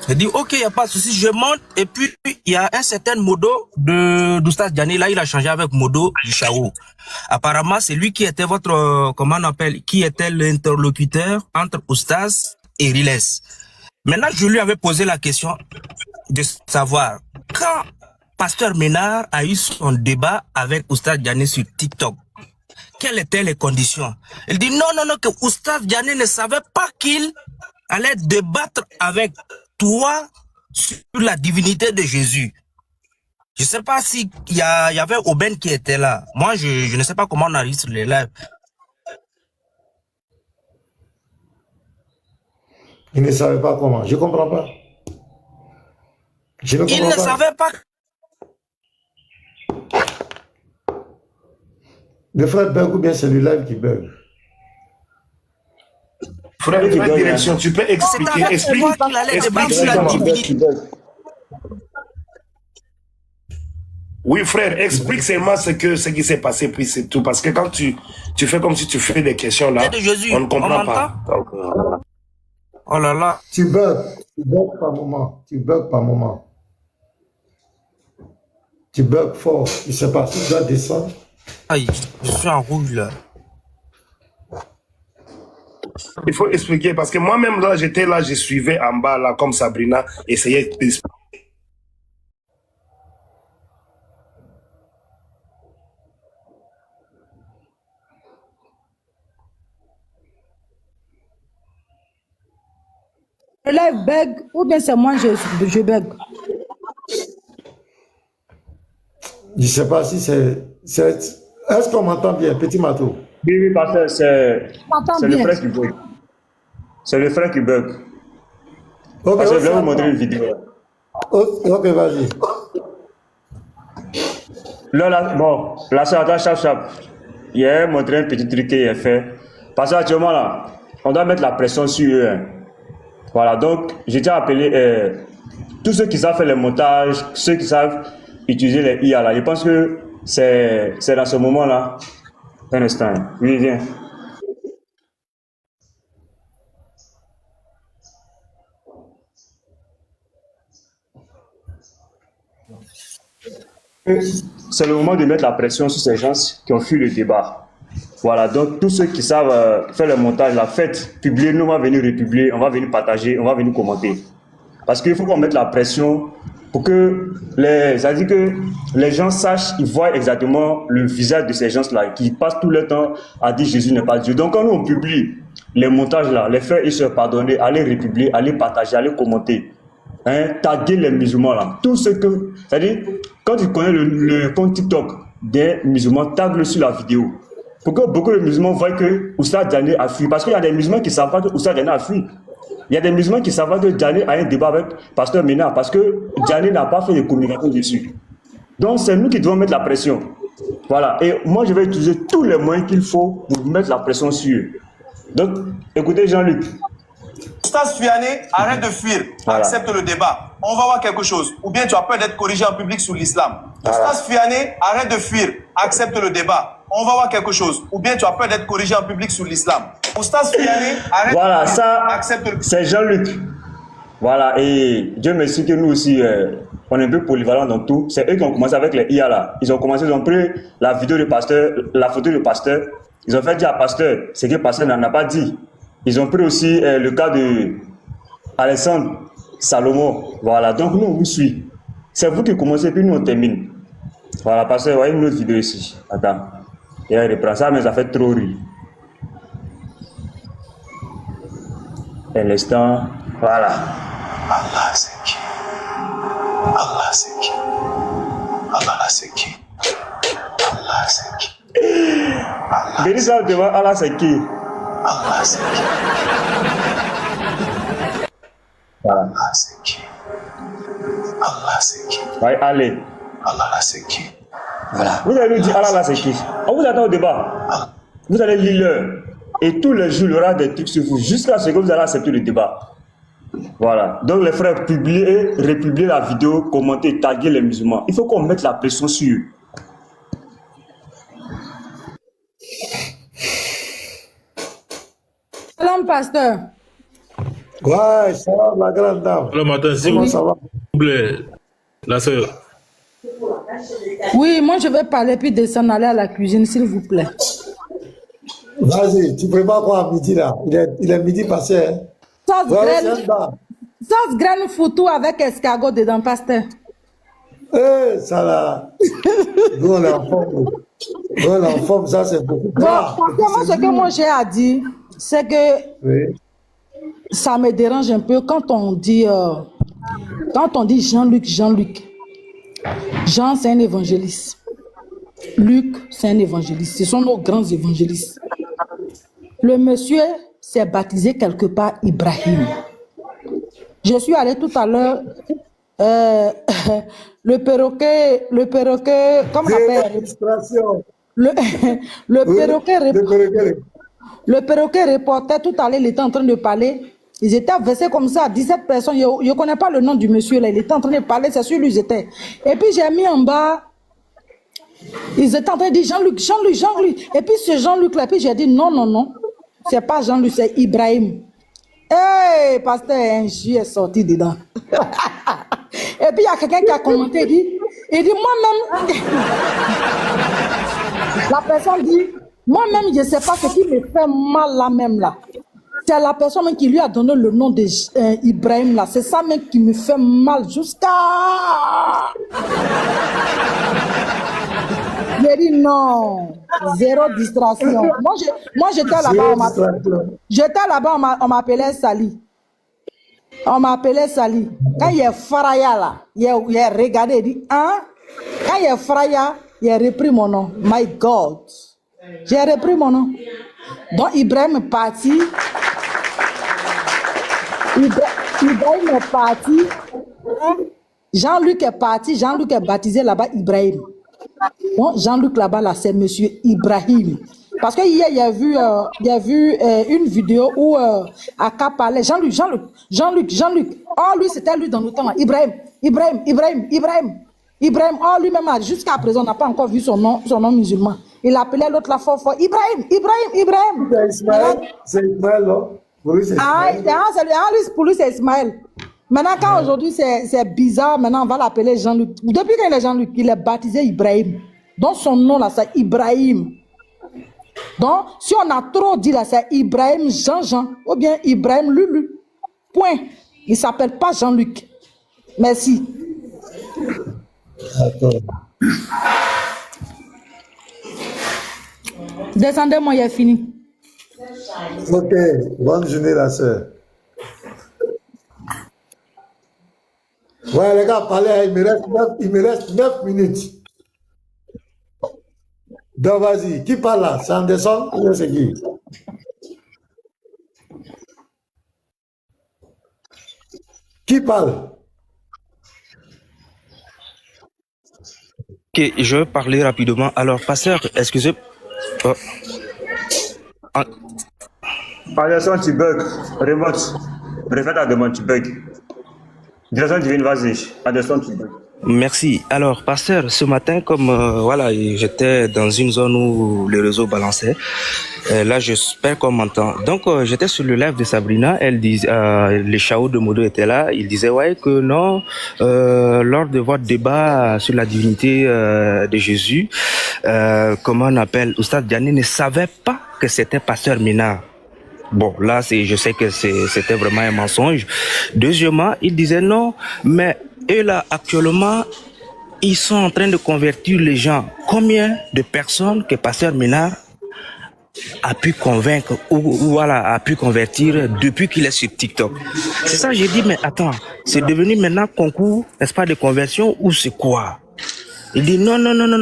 J'ai dit, ok, il n'y a pas de souci, je monte. Et puis, il y a un certain Modo d'Oustaz Diané. Là, il a changé avec Modo du Chao. Apparemment, c'est lui qui était votre, comment on appelle, qui était l'interlocuteur entre Oustaz et Riles. Maintenant, je lui avais posé la question de savoir, quand Pasteur Ménard a eu son débat avec Oustaz Diané sur TikTok, quelles étaient les conditions? Il dit, non, que Oustaz Diané ne savait pas qu'il allait débattre avec toi sur la divinité de Jésus. Je ne sais pas s'il y avait Aubaine qui était là. Moi, je ne sais pas comment on arrive sur les lives. Il ne savait pas comment. Je ne comprends pas. Il ne savait pas. Le frère bug ou bien c'est le live qui bug? Frère, direction, tu peux expliquer. Explique. Oui, frère, explique seulement ce qui s'est passé, puis c'est tout. Parce que quand tu fais comme si tu fais des questions là, on ne comprend pas. Donc, oh là là. Tu bugs par moment. Tu bugs par moment. Tu bugs fort. Je ne sais pas si tu dois descendre. Aïe, je suis en rouge là. Il faut expliquer parce que moi-même là, j'étais là, je suivais en bas là, comme Sabrina, essayait d'expliquer. Le live bug ou bien c'est moi je bug? Je ne sais pas si c'est... Est-ce qu'on m'entend bien, Petit Mato? Oui, pasteur, c'est le frère qui bug. C'est le frère qui bug. Ok, parce que je vais vous montrer une vidéo. Ok, vas-y. Là, bon, là, ça attend chap. Il a montré un petit truc qu'il a fait. Parce qu'actuellement, là, on doit mettre la pression sur eux. Hein. Voilà, donc, j'ai déjà appelé tous ceux qui savent faire les montages, ceux qui savent utiliser les IA, là. Je pense que c'est dans ce moment-là. Un instant. Oui, viens. C'est le moment de mettre la pression sur ces gens qui ont fui le débat. Voilà, donc tous ceux qui savent faire le montage, la fête, publier, nous on va venir republier, on va venir partager, on va venir commenter. Parce qu'il faut qu'on mette la pression pour que les gens sachent, ils voient exactement le visage de ces gens-là, qui passent tout le temps à dire Jésus n'est pas Dieu. Donc quand nous on publie les montages là, les frères et sœurs pardonnés, allez republier, allez partager, allez commenter. Hein, taguer les musulmans là. Tout ce que. C'est-à-dire, quand tu connais le compte TikTok des musulmans, tag-le sur la vidéo. Pour que beaucoup de musulmans voient que Oustaz Diané a fui. Parce qu'il y a des musulmans qui ne savent pas que Oustaz Diané a fui. Il y a des musulmans qui savent pas que Diané a un débat avec Pasteur Ménard. Parce que Diané n'a pas fait de communication dessus. Donc c'est nous qui devons mettre la pression. Voilà. Et moi je vais utiliser tous les moyens qu'il faut pour mettre la pression sur eux. Donc, écoutez Jean-Luc. Oustaz Diané, arrête de fuir, voilà. Accepte le débat. On va voir quelque chose. Ou bien tu as peur d'être corrigé en public sur l'islam. Voilà. Oustaz Diané, arrête de fuir, accepte le débat. On va voir quelque chose. Ou bien tu as peur d'être corrigé en public sur l'islam. Oustaz Diané, arrête voilà, de fuir, ça, accepte le... c'est Jean-Luc. Voilà, et Dieu merci que nous aussi, on est un peu polyvalents dans tout. C'est eux qui ont commencé avec les IA là. Ils ont pris la vidéo du pasteur, la photo du pasteur. Ils ont fait dire à pasteur ce que le pasteur n'en a pas dit. Ils ont pris aussi le cas de Alexandre Salomon. Voilà, donc nous, on vous suit. C'est vous qui commencez, puis nous on termine. Voilà, parce que vous voyez une autre vidéo ici. Attends. Et elle reprend ça, mais ça fait trop rire. Et l'instant, voilà. Allah c'est qui? Allah c'est qui? Allah c'est qui? Allah c'est qui? Béni ça devant Allah c'est qui? Allah c'est qui? Voilà. Allah c'est qui? Allah c'est qui? Ouais, allez. Allah c'est qui? Voilà. Vous allez nous dire Allah c'est qui? On vous attend au débat. Vous allez lire l'heure. Et tous les jours, il y aura des trucs sur vous jusqu'à ce que vous allez accepter le débat. Voilà. Donc les frères, publiez, republiez la vidéo, commentez, taguez les musulmans. Il faut qu'on mette la pression sur eux. Salam, pasteur. Ouais, ça va, la grande dame. Le matin, s'il Comment ça va? vous plaît, la sœur. Oui, moi je vais parler puis descendre aller à la cuisine, s'il vous plaît. Vas-y, tu prépares quoi à midi là? Il est midi passé. Hein? Ça se graine photo avec escargot dedans, pasteur. Eh, ça là. Nous on est en forme. Nous on est en forme, ça c'est beaucoup. Bon, parce que moi, ce que moi j'ai à dire, c'est que oui. Ça me dérange un peu quand on dit Jean-Luc. Jean, c'est un évangéliste. Luc, c'est un évangéliste. Ce sont nos grands évangélistes. Le monsieur s'est baptisé quelque part Ibrahim. Je suis allé tout à l'heure, le perroquet, comment on appelle? Le perroquet reporter tout à l'heure, il était en train de parler. Ils étaient versés comme ça, 17 personnes. Je ne connais pas le nom du monsieur là. Il était en train de parler, c'est sûr ils étaient. Et puis j'ai mis en bas, ils étaient en train de dire Jean-Luc. Et puis ce Jean-Luc là, puis j'ai dit non. C'est pas Jean-Luc, c'est Ibrahim. Hey, pasteur, un jus est sorti dedans. Et puis il y a quelqu'un qui a commenté, il dit moi-même. La personne dit, moi-même, je ne sais pas ce qui me fait mal là même là. C'est la personne même qui lui a donné le nom d'Ibrahim là. C'est ça même qui me fait mal jusqu'à... J'ai dit non, zéro distraction. Moi j'étais là-bas, on m'appelait Sali. On m'appelait Sali. Quand il y a Faraya là, il a regardé, il dit, hein? Quand il y a Faraya, il a repris mon nom. My God. J'ai repris mon nom. Donc Ibrahim est parti. Ibrahim est parti. Jean-Luc est parti. Jean-Luc est baptisé là-bas Ibrahim. Bon, Jean-Luc là-bas, là, c'est monsieur Ibrahim. Parce que hier, il y a vu une vidéo où Aka parlait. Jean-Luc. Oh, lui, c'était lui dans le temps. Ibrahim. Oh, lui-même, jusqu'à présent, on n'a pas encore vu son nom musulman. Il appelait l'autre la fort. Ibrahim. C'est Ismaël, non? Pour lui, c'est Ismaël. Pour lui, c'est Ismaël. Maintenant, quand aujourd'hui c'est bizarre, maintenant on va l'appeler Jean-Luc. Depuis qu'il est Jean-Luc, il est baptisé Ibrahim. Donc son nom là, c'est Ibrahim. Donc, si on a trop dit là, c'est Ibrahim Jean-Jean ou bien Ibrahim Lulu. Point. Il ne s'appelle pas Jean-Luc. Merci. D'accord. Descendez-moi, il est fini. Ok, bonne journée la soeur. Ouais, les gars, parlez, il me reste 9 minutes. Donc, vas-y, qui parle là? C'est Anderson ou c'est qui? Qui parle? Ok, je vais parler rapidement. Alors, pasteur, excusez. Anderson, tu bugs. Remote. Refais ta demande, tu bugs. Direction divine, vas-y. Anderson, tu bugs. Merci. Alors, pasteur, ce matin, comme voilà, j'étais dans une zone où le réseau balançait, là, j'espère qu'on m'entend. Donc, j'étais sur le live de Sabrina. Elle disait, les Chao de Modo étaient là. Il disait, ouais, que non, lors de votre débat sur la divinité de Jésus, comment on appelle, Oustaz Diané ne savait pas que c'était pasteur Ménard. Bon, là, je sais que c'était vraiment un mensonge. Deuxièmement, il disait non, mais Et là, actuellement, ils sont en train de convertir les gens. Combien de personnes que Pasteur Ménard a pu convaincre ou voilà, a pu convertir depuis qu'il est sur TikTok? C'est ça, j'ai dit, mais attends, c'est devenu maintenant concours, n'est-ce pas, de conversion ou c'est quoi? Il dit non,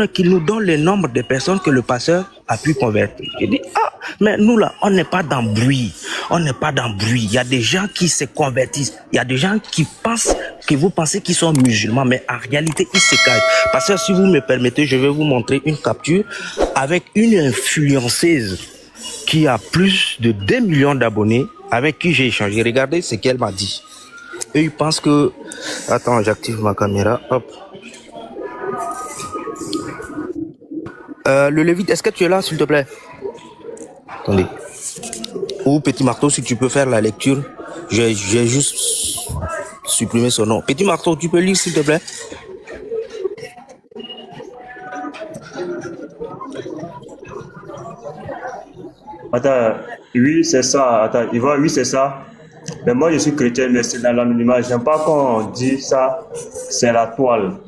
qu'il nous donne le nombre de personnes que le pasteur a pu convertir. J'ai dit, ah, mais nous là, on n'est pas dans le bruit. On n'est pas dans le bruit. Il y a des gens qui se convertissent. Il y a des gens qui pensent, que vous pensez qu'ils sont musulmans, mais en réalité, ils se cachent. Pasteur, si vous me permettez, je vais vous montrer une capture avec une influenceuse qui a plus de 2 millions d'abonnés, avec qui j'ai échangé. Regardez ce qu'elle m'a dit. Et ils pensent que... Attends, j'active ma caméra. Hop. Le Lévite, est-ce que tu es là, s'il te plaît? Attendez. Ou Petit Marteau, si tu peux faire la lecture. J'ai juste supprimé son nom. Petit Marteau, tu peux lire, s'il te plaît? Attends, oui, c'est ça. Attends, Yvan, oui, c'est ça. Mais moi, je suis chrétien, mais c'est dans l'anonymat. J'aime pas quand on dit ça, c'est la toile.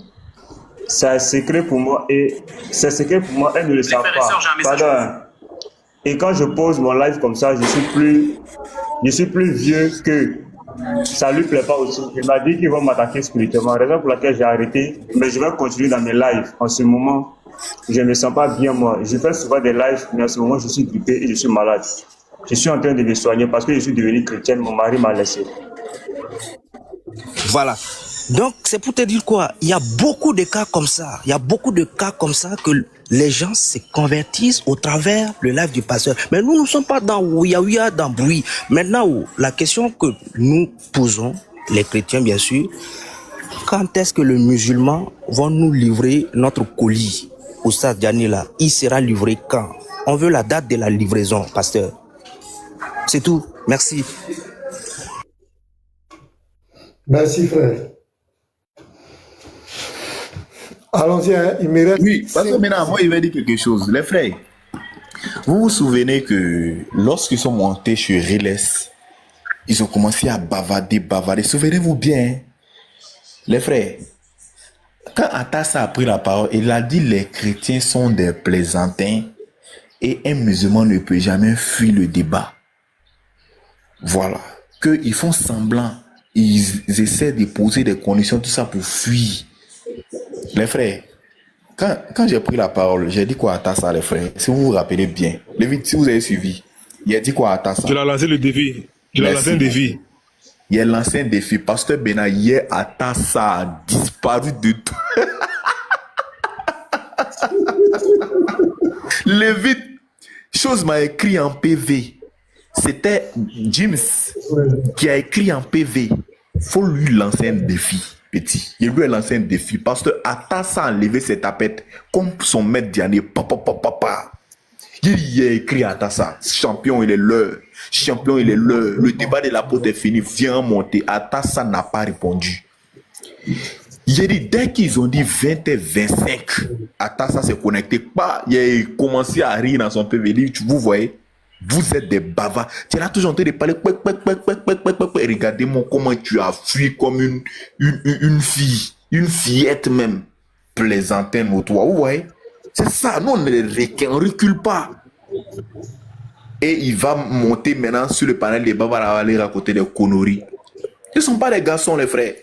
C'est un secret pour moi et c'est secret pour moi, elle ne le savent pas. Pardon. Et quand je pose mon live comme ça, je suis plus vieux que ça lui plaît pas aussi. Il m'a dit qu'ils vont m'attaquer spirituellement, raison pour laquelle j'ai arrêté. Mais je vais continuer dans mes lives. En ce moment, je ne me sens pas bien moi. Je fais souvent des lives, mais en ce moment, je suis grippé et je suis malade. Je suis en train de me soigner parce que je suis devenu chrétien. Mon mari m'a laissé. Voilà. Donc, c'est pour te dire quoi? Il y a beaucoup de cas comme ça. Il y a beaucoup de cas comme ça que les gens se convertissent au travers le live du pasteur. Mais nous ne sommes pas dans ouïa, dans bruit. Maintenant, la question que nous posons, les chrétiens bien sûr, quand est-ce que les musulmans vont nous livrer notre colis? Oustaz Diané là, il sera livré quand? On veut la date de la livraison, pasteur. C'est tout. Merci. Merci, frère. Allons-y, hein, il me reste... Oui, parce que maintenant, moi, il va dire quelque chose. Les frères, vous vous souvenez que lorsqu'ils sont montés sur Riles, ils ont commencé à bavarder. Souvenez-vous bien, hein? Les frères, quand Atassa a pris la parole, il a dit les chrétiens sont des plaisantins et un musulman ne peut jamais fuir le débat. Voilà. Qu'ils font semblant, ils essaient de poser des conditions, tout ça pour fuir. Les frères, quand j'ai pris la parole, j'ai dit quoi à Tassa, les frères? Si vous vous rappelez bien, si vous avez suivi, il a dit quoi à Tassa? Tu l'as lancé le défi. Tu l'as lancé un défi. Il a lancé un défi. Pasteur Bena, hier, à Tassa a disparu de tout. Lévite, chose m'a écrit en PV. C'était James qui a écrit en PV. Faut lui lancer un défi. Petit. Il lui a lancé un défi parce que Atassa a enlevé ses tapettes comme son maître Diané. Papa. Il y a écrit à Atassa, champion il est l'heure. Champion il est l'heure. Le débat de la porte est fini. Viens monter. Atassa n'a pas répondu. Il dit dès qu'ils ont dit 20 et 25, Atassa s'est connecté. Il a commencé à rire dans son PV. Vous voyez? Vous êtes des bavards. Tu es là toujours en train de parler. Regardez-moi comment tu as fui comme une fille. Une fillette même. Plaisantin au toit. Vous voyez? C'est ça. Nous, on ne recule pas. Et il va monter maintenant sur le panel des bavards à aller raconter des conneries. Ce ne sont pas des garçons, les frères.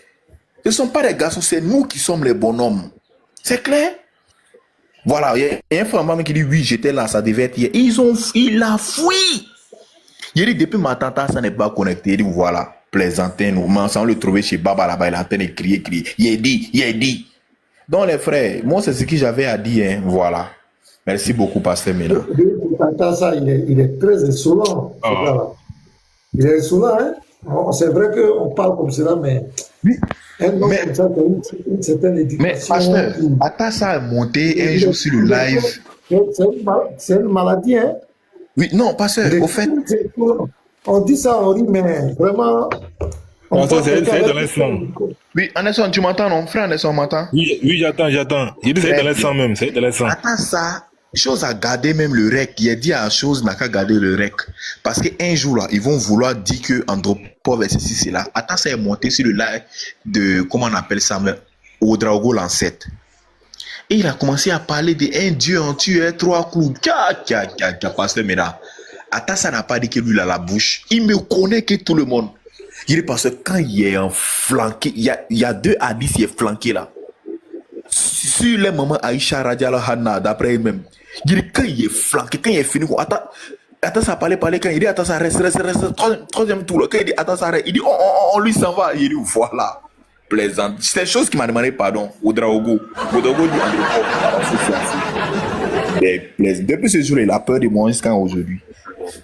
Ce ne sont pas des garçons. C'est nous qui sommes les bonhommes. C'est clair? Voilà, il y a un frère qui dit oui, j'étais là, ça devait être hier. Il a fui. Il dit depuis ma tante, ça n'est pas connecté. Il dit voilà, plaisantin, nous, sans le trouver chez Baba là-bas, il est en train de crier. Il a dit. Donc les frères, moi c'est ce que j'avais à dire, hein, voilà. Merci beaucoup, Pasteur Mena. Ça, il est très insolent. Oh. Il est insolent, hein. C'est vrai qu'on parle comme cela, mais... Oui. Comme ça, une certaine éducation. Mais pasteur, Atassa a monté un jour sur le live. C'est une maladie, hein? Oui, non, pasteur, au fait. On dit ça, on dit, mais vraiment. C'est dans l'islam. Oui, Anderson, tu m'entends, non? Frère Anderson, m'entend? Oui, j'attends. Il dit c'est dans l'islam même, c'est dans l'islam. Atassa, chose à garder même le rec. Il a dit à chose n'a qu'à garder le rec. Parce qu'un jour là, ils vont vouloir dire que Paul verset 6 là. Atassa est monté sur le live de, comment on appelle ça, Ouedraogo l'ancêtre. Et il a commencé à parler d'un Dieu en tué 3 clous. Pasteur Mena. Atassa n'a pas dit que lui il a la bouche. Il me connaît que tout le monde. Il dit parce que quand il est en flanqué, il y a 2 hadiths qui est flanqué là. Sur les moments Aïcha Radiallah Hanna, d'après elle-même. Il dit quand il est flanqué, quand il est fini, attends ça parler, quand il dit attends ça reste, troisième tour, quand il dit attends ça reste, il dit on lui s'en va, il dit voilà, plaisant. C'est une chose qui m'a demandé pardon, Ouedraogo dit depuis ce jour, il a peur de moi jusqu'à aujourd'hui.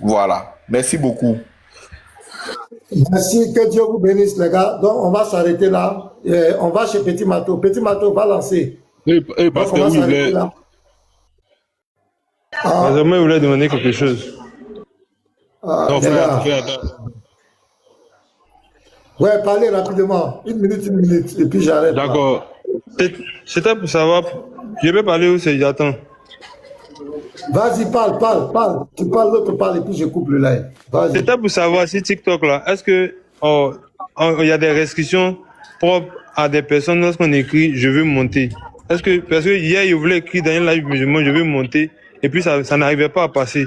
Voilà, merci beaucoup. Merci, que Dieu vous bénisse les gars. Donc on va s'arrêter là, on va chez Petit Mato. Petit Mato va lancer. Parce que oui, il voulait demander quelque chose. Non, ouais, parlez rapidement. Une minute, et puis j'arrête. D'accord. C'était pour savoir, je vais parler où c'est, j'attends. Vas-y, parle. Tu parles, l'autre parle, et puis je coupe le live. C'était pour savoir si TikTok, là, est-ce que il y a des restrictions propres à des personnes lorsqu'on écrit « je veux monter ». Est-ce que, parce que hier, il voulait écrire dans un live musulman « je veux monter », et puis ça n'arrivait pas à passer.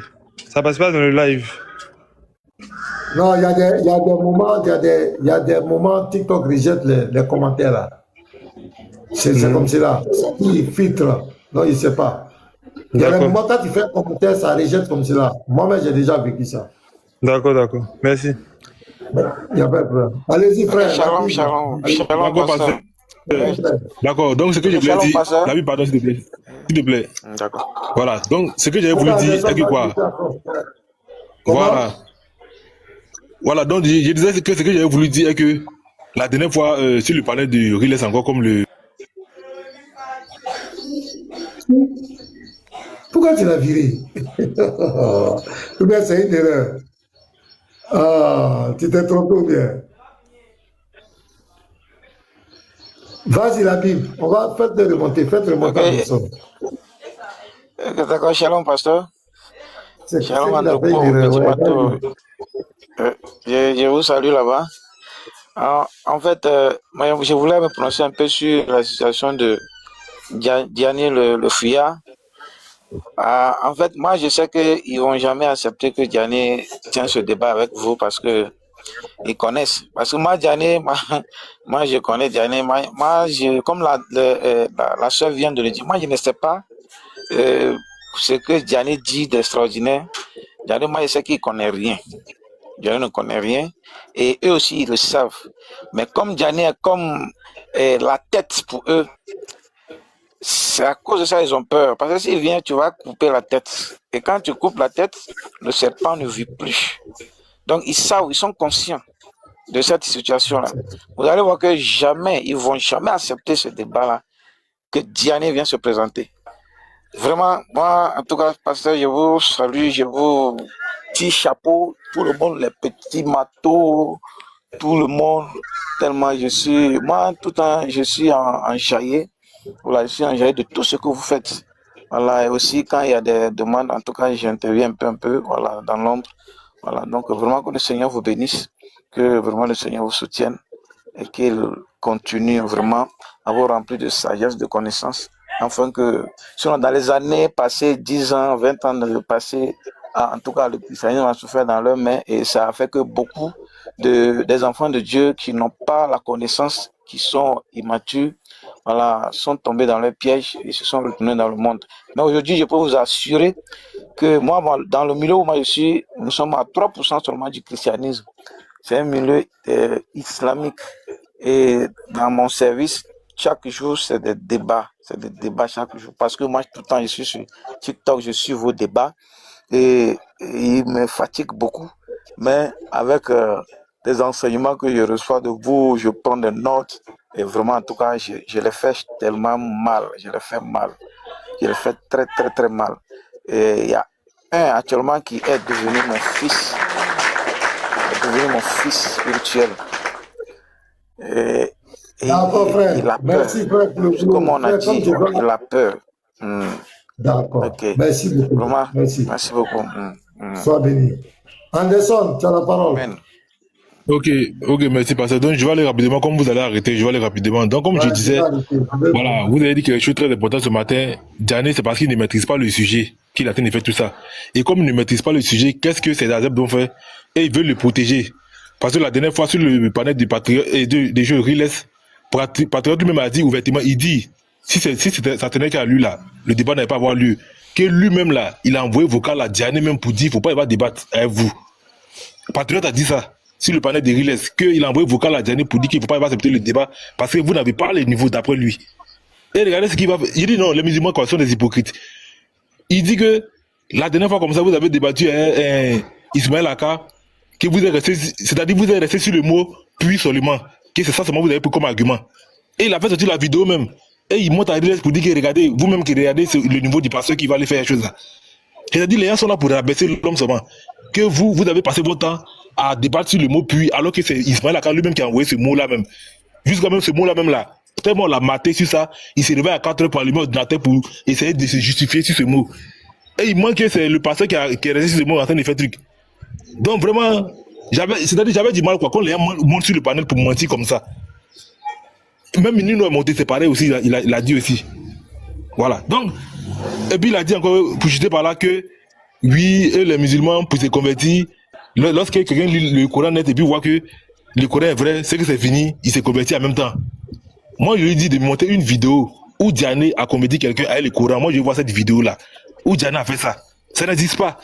Ça passe pas dans le live. Non, il y a des moments, TikTok rejette les commentaires là. C'est comme cela. Il filtre. Non, il ne sait pas. Il y a des moments, quand tu fais un commentaire, ça rejette comme cela. Moi-même, j'ai déjà vécu ça. D'accord. Merci. Il n'y a pas de problème. Allez-y, frère. Shalom. D'accord, donc ce que je voulais dire, la vie, pardon, s'il te plaît. D'accord. Voilà, donc ce que j'avais voulu dire, c'est que quoi? Voilà, donc je disais que ce que j'avais voulu dire est que la dernière fois, si le parlais de Riles encore comme le... Pourquoi tu l'as viré? Ou bien c'est une erreur. Ah, tu t'es trompé ou bien? Vas-y la Bible, on va faire de remonter, faites remonter le son. D'accord, shalom pasteur. Shalom à Petit Mato. Je vous salue là-bas. En fait, je voulais me prononcer un peu sur la situation de Diané le fuyard. En fait, moi je sais qu'ils ne vont jamais accepter que Diané tienne ce débat avec vous parce que ils connaissent. Parce que moi, Diané, moi je connais Diané. Comme la soeur vient de le dire, moi je ne sais pas ce que Diané dit d'extraordinaire. Diané, moi je sais qu'il ne connaît rien. Diané ne connaît rien. Et eux aussi, ils le savent. Mais comme Diané est comme la tête pour eux, c'est à cause de ça qu'ils ont peur. Parce que s'il vient, tu vas couper la tête. Et quand tu coupes la tête, le serpent ne vit plus. Donc ils savent, ils sont conscients de cette situation-là. Vous allez voir que jamais, ils ne vont jamais accepter ce débat-là, que Diané vient se présenter. Vraiment, moi, en tout cas, pasteur, je vous salue, je vous dis chapeau, tout le monde, les petits matos, tout le monde, tellement je suis, moi, tout le temps, je suis enjaillé. Voilà, je suis enjaillé de tout ce que vous faites. Voilà, et aussi quand il y a des demandes, en tout cas, j'interviens un peu, voilà, dans l'ombre. Voilà, donc vraiment que le Seigneur vous bénisse, que vraiment le Seigneur vous soutienne et qu'il continue vraiment à vous remplir de sagesse, de connaissances, afin que, sinon dans les années passées, 10 ans, 20 ans de passé, en tout cas le christianisme a souffert dans leurs mains et ça a fait que beaucoup des enfants de Dieu qui n'ont pas la connaissance, qui sont immatures, voilà, sont tombés dans leur piège et se sont retournés dans le monde. Mais aujourd'hui, je peux vous assurer que moi, dans le milieu où moi je suis, nous sommes à 3% seulement du christianisme. C'est un milieu islamique. Et dans mon service, chaque jour, c'est des débats. C'est des débats chaque jour. Parce que moi, tout le temps, je suis sur TikTok, je suis vos débats. Et ils me fatiguent beaucoup. Mais avec des enseignements que je reçois de vous, je prends des notes. Et vraiment, en tout cas, je les fais tellement mal. Je les fais mal. Je les fais très, très, très mal. Et il y a un actuellement qui est devenu mon fils. Il est devenu mon fils spirituel. Et il a peur. Merci, frère. Comme on a dit, il a peur. D'accord. Okay. Merci beaucoup. Vraiment, merci beaucoup. Sois béni. Anderson, tu as la parole. Amen. Ok, merci pasteur. Donc je vais aller rapidement, comme vous allez arrêter, je vais aller rapidement. Donc comme je disais, voilà, vous avez dit quelque chose de très important ce matin. Diané, c'est parce qu'il ne maîtrise pas le sujet qu'il a fait tout ça. Et comme il ne maîtrise pas le sujet, qu'est-ce que ces Azeb ont fait? Et ils veulent le protéger. Parce que la dernière fois, sur le panel du Patriote et des jeux Riles, Patriote lui-même a dit ouvertement, il dit, si ça tenait qu'à lui là, le débat n'allait pas avoir lieu. Que lui-même là, il a envoyé vocal à Diané même pour dire, il ne faut pas y avoir débattre avec vous. Patriote a dit ça. Sur le panel de Riles, qu'il a envoyé vocal à Diané pour dire qu'il ne faut pas accepter le débat parce que vous n'avez pas les niveaux d'après lui. Et regardez ce qu'il va faire. Il dit non, les musulmans sont des hypocrites. Il dit que la dernière fois comme ça, vous avez débattu Ismaël Aka, que vous êtes resté, c'est-à-dire vous êtes resté sur le mot puis seulement, que c'est ça seulement vous avez pris comme argument. Et il a fait sortir la vidéo même. Et il monte à Riles pour dire que regardez, vous-même qui regardez le niveau du pasteur qui va aller faire les choses là. C'est-à-dire les gens sont là pour rabaisser l'homme seulement. Que vous avez passé votre temps à débattre sur le mot puis, alors que c'est Ismaël Aka lui-même qui a envoyé ce mot-là même. Jusqu'à même ce mot-là même là. Tellement on l'a maté sur ça, il s'est réveillé à 4 heures pour allumer l'ordinateur pour essayer de se justifier sur ce mot. Et il manque que c'est le pasteur qui est resté sur ce mot en train de faire truc. Donc vraiment, j'avais du mal quoi, quand les gens montent sur le panel pour mentir comme ça. Même Nino est monté, c'est pareil aussi, il a dit aussi. Voilà. Donc, et puis il a dit encore, pour jeter par là que, oui, les musulmans, pour se convertir, lorsque quelqu'un lit le Coran net et puis voit que le Coran est vrai, c'est que c'est fini, il s'est converti en même temps. Moi, je lui dis de monter une vidéo où Diané a converti quelqu'un avec le Coran. Moi, je vois cette vidéo-là, où Diané a fait ça. Ça n'existe pas.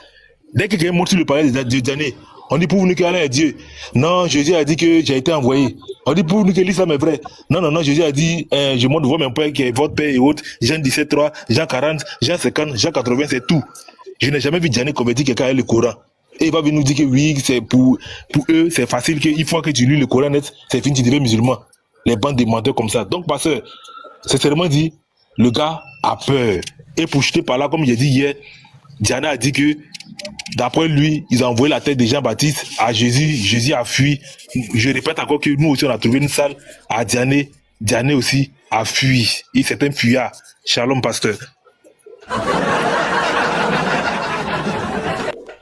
Dès que quelqu'un monte sur le palais de Diané, on dit pour nous qu'Allah est Dieu. Non, Jésus a dit que j'ai été envoyé. On dit pour nous que l'islam est vrai. Non, Jésus a dit, je montre votre père qui est votre père et autres. Jean 17, 3, Jean 40, Jean 50, Jean 80, c'est tout. Je n'ai jamais vu Diané convertir quelqu'un avec le Coran. Et il va venir nous dire que oui, c'est pour eux, c'est facile, qu'il faut que tu lis le Coran net, c'est fini, tu deviens musulman. Les bandes de menteurs comme ça. Donc, pasteur, c'est seulement dit, le gars a peur. Et pour jeter par là, comme j'ai dit hier, Diana a dit que, d'après lui, ils ont envoyé la tête de Jean-Baptiste à Jésus. Jésus a fui. Je répète encore que nous aussi, on a trouvé une salle à Diané. Diané aussi a fui. Et c'est un fuyard. Shalom, pasteur.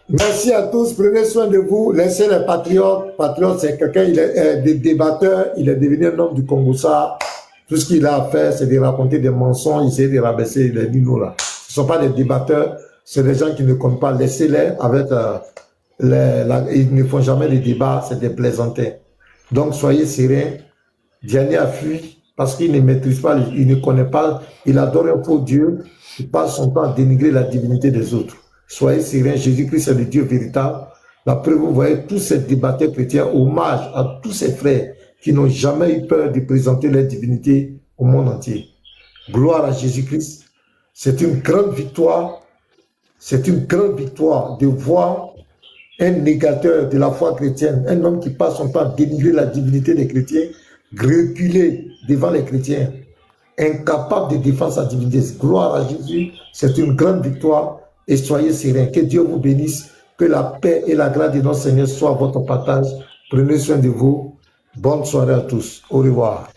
Merci à tous, prenez soin de vous, laissez les patriotes. Patriote, c'est quelqu'un, il est des débatteurs, il est devenu un homme du Congo-Ça. Tout ce qu'il a à faire, c'est de raconter des mensonges, essayer de rabaisser les dinos là. Ce ne sont pas des débatteurs, c'est des gens qui ne comptent pas. Laissez-les avec ils ne font jamais des débats, c'est des plaisantins. Donc soyez sereins. Diané a fui parce qu'il ne maîtrise pas, il ne connaît pas, il adore un faux Dieu, il passe son temps à dénigrer la divinité des autres. Soyez sereins, Jésus-Christ est le Dieu véritable. La preuve, vous voyez, tous ces débatteurs chrétiens, hommage à tous ces frères qui n'ont jamais eu peur de présenter leur divinité au monde entier. Gloire à Jésus-Christ. C'est une grande victoire. C'est une grande victoire de voir un négateur de la foi chrétienne, un homme qui passe son temps à dénigrer la divinité des chrétiens, reculer devant les chrétiens, incapable de défendre sa divinité. Gloire à Jésus. C'est une grande victoire. Et soyez sereins, que Dieu vous bénisse, que la paix et la grâce de notre Seigneur soient votre partage. Prenez soin de vous. Bonne soirée à tous. Au revoir.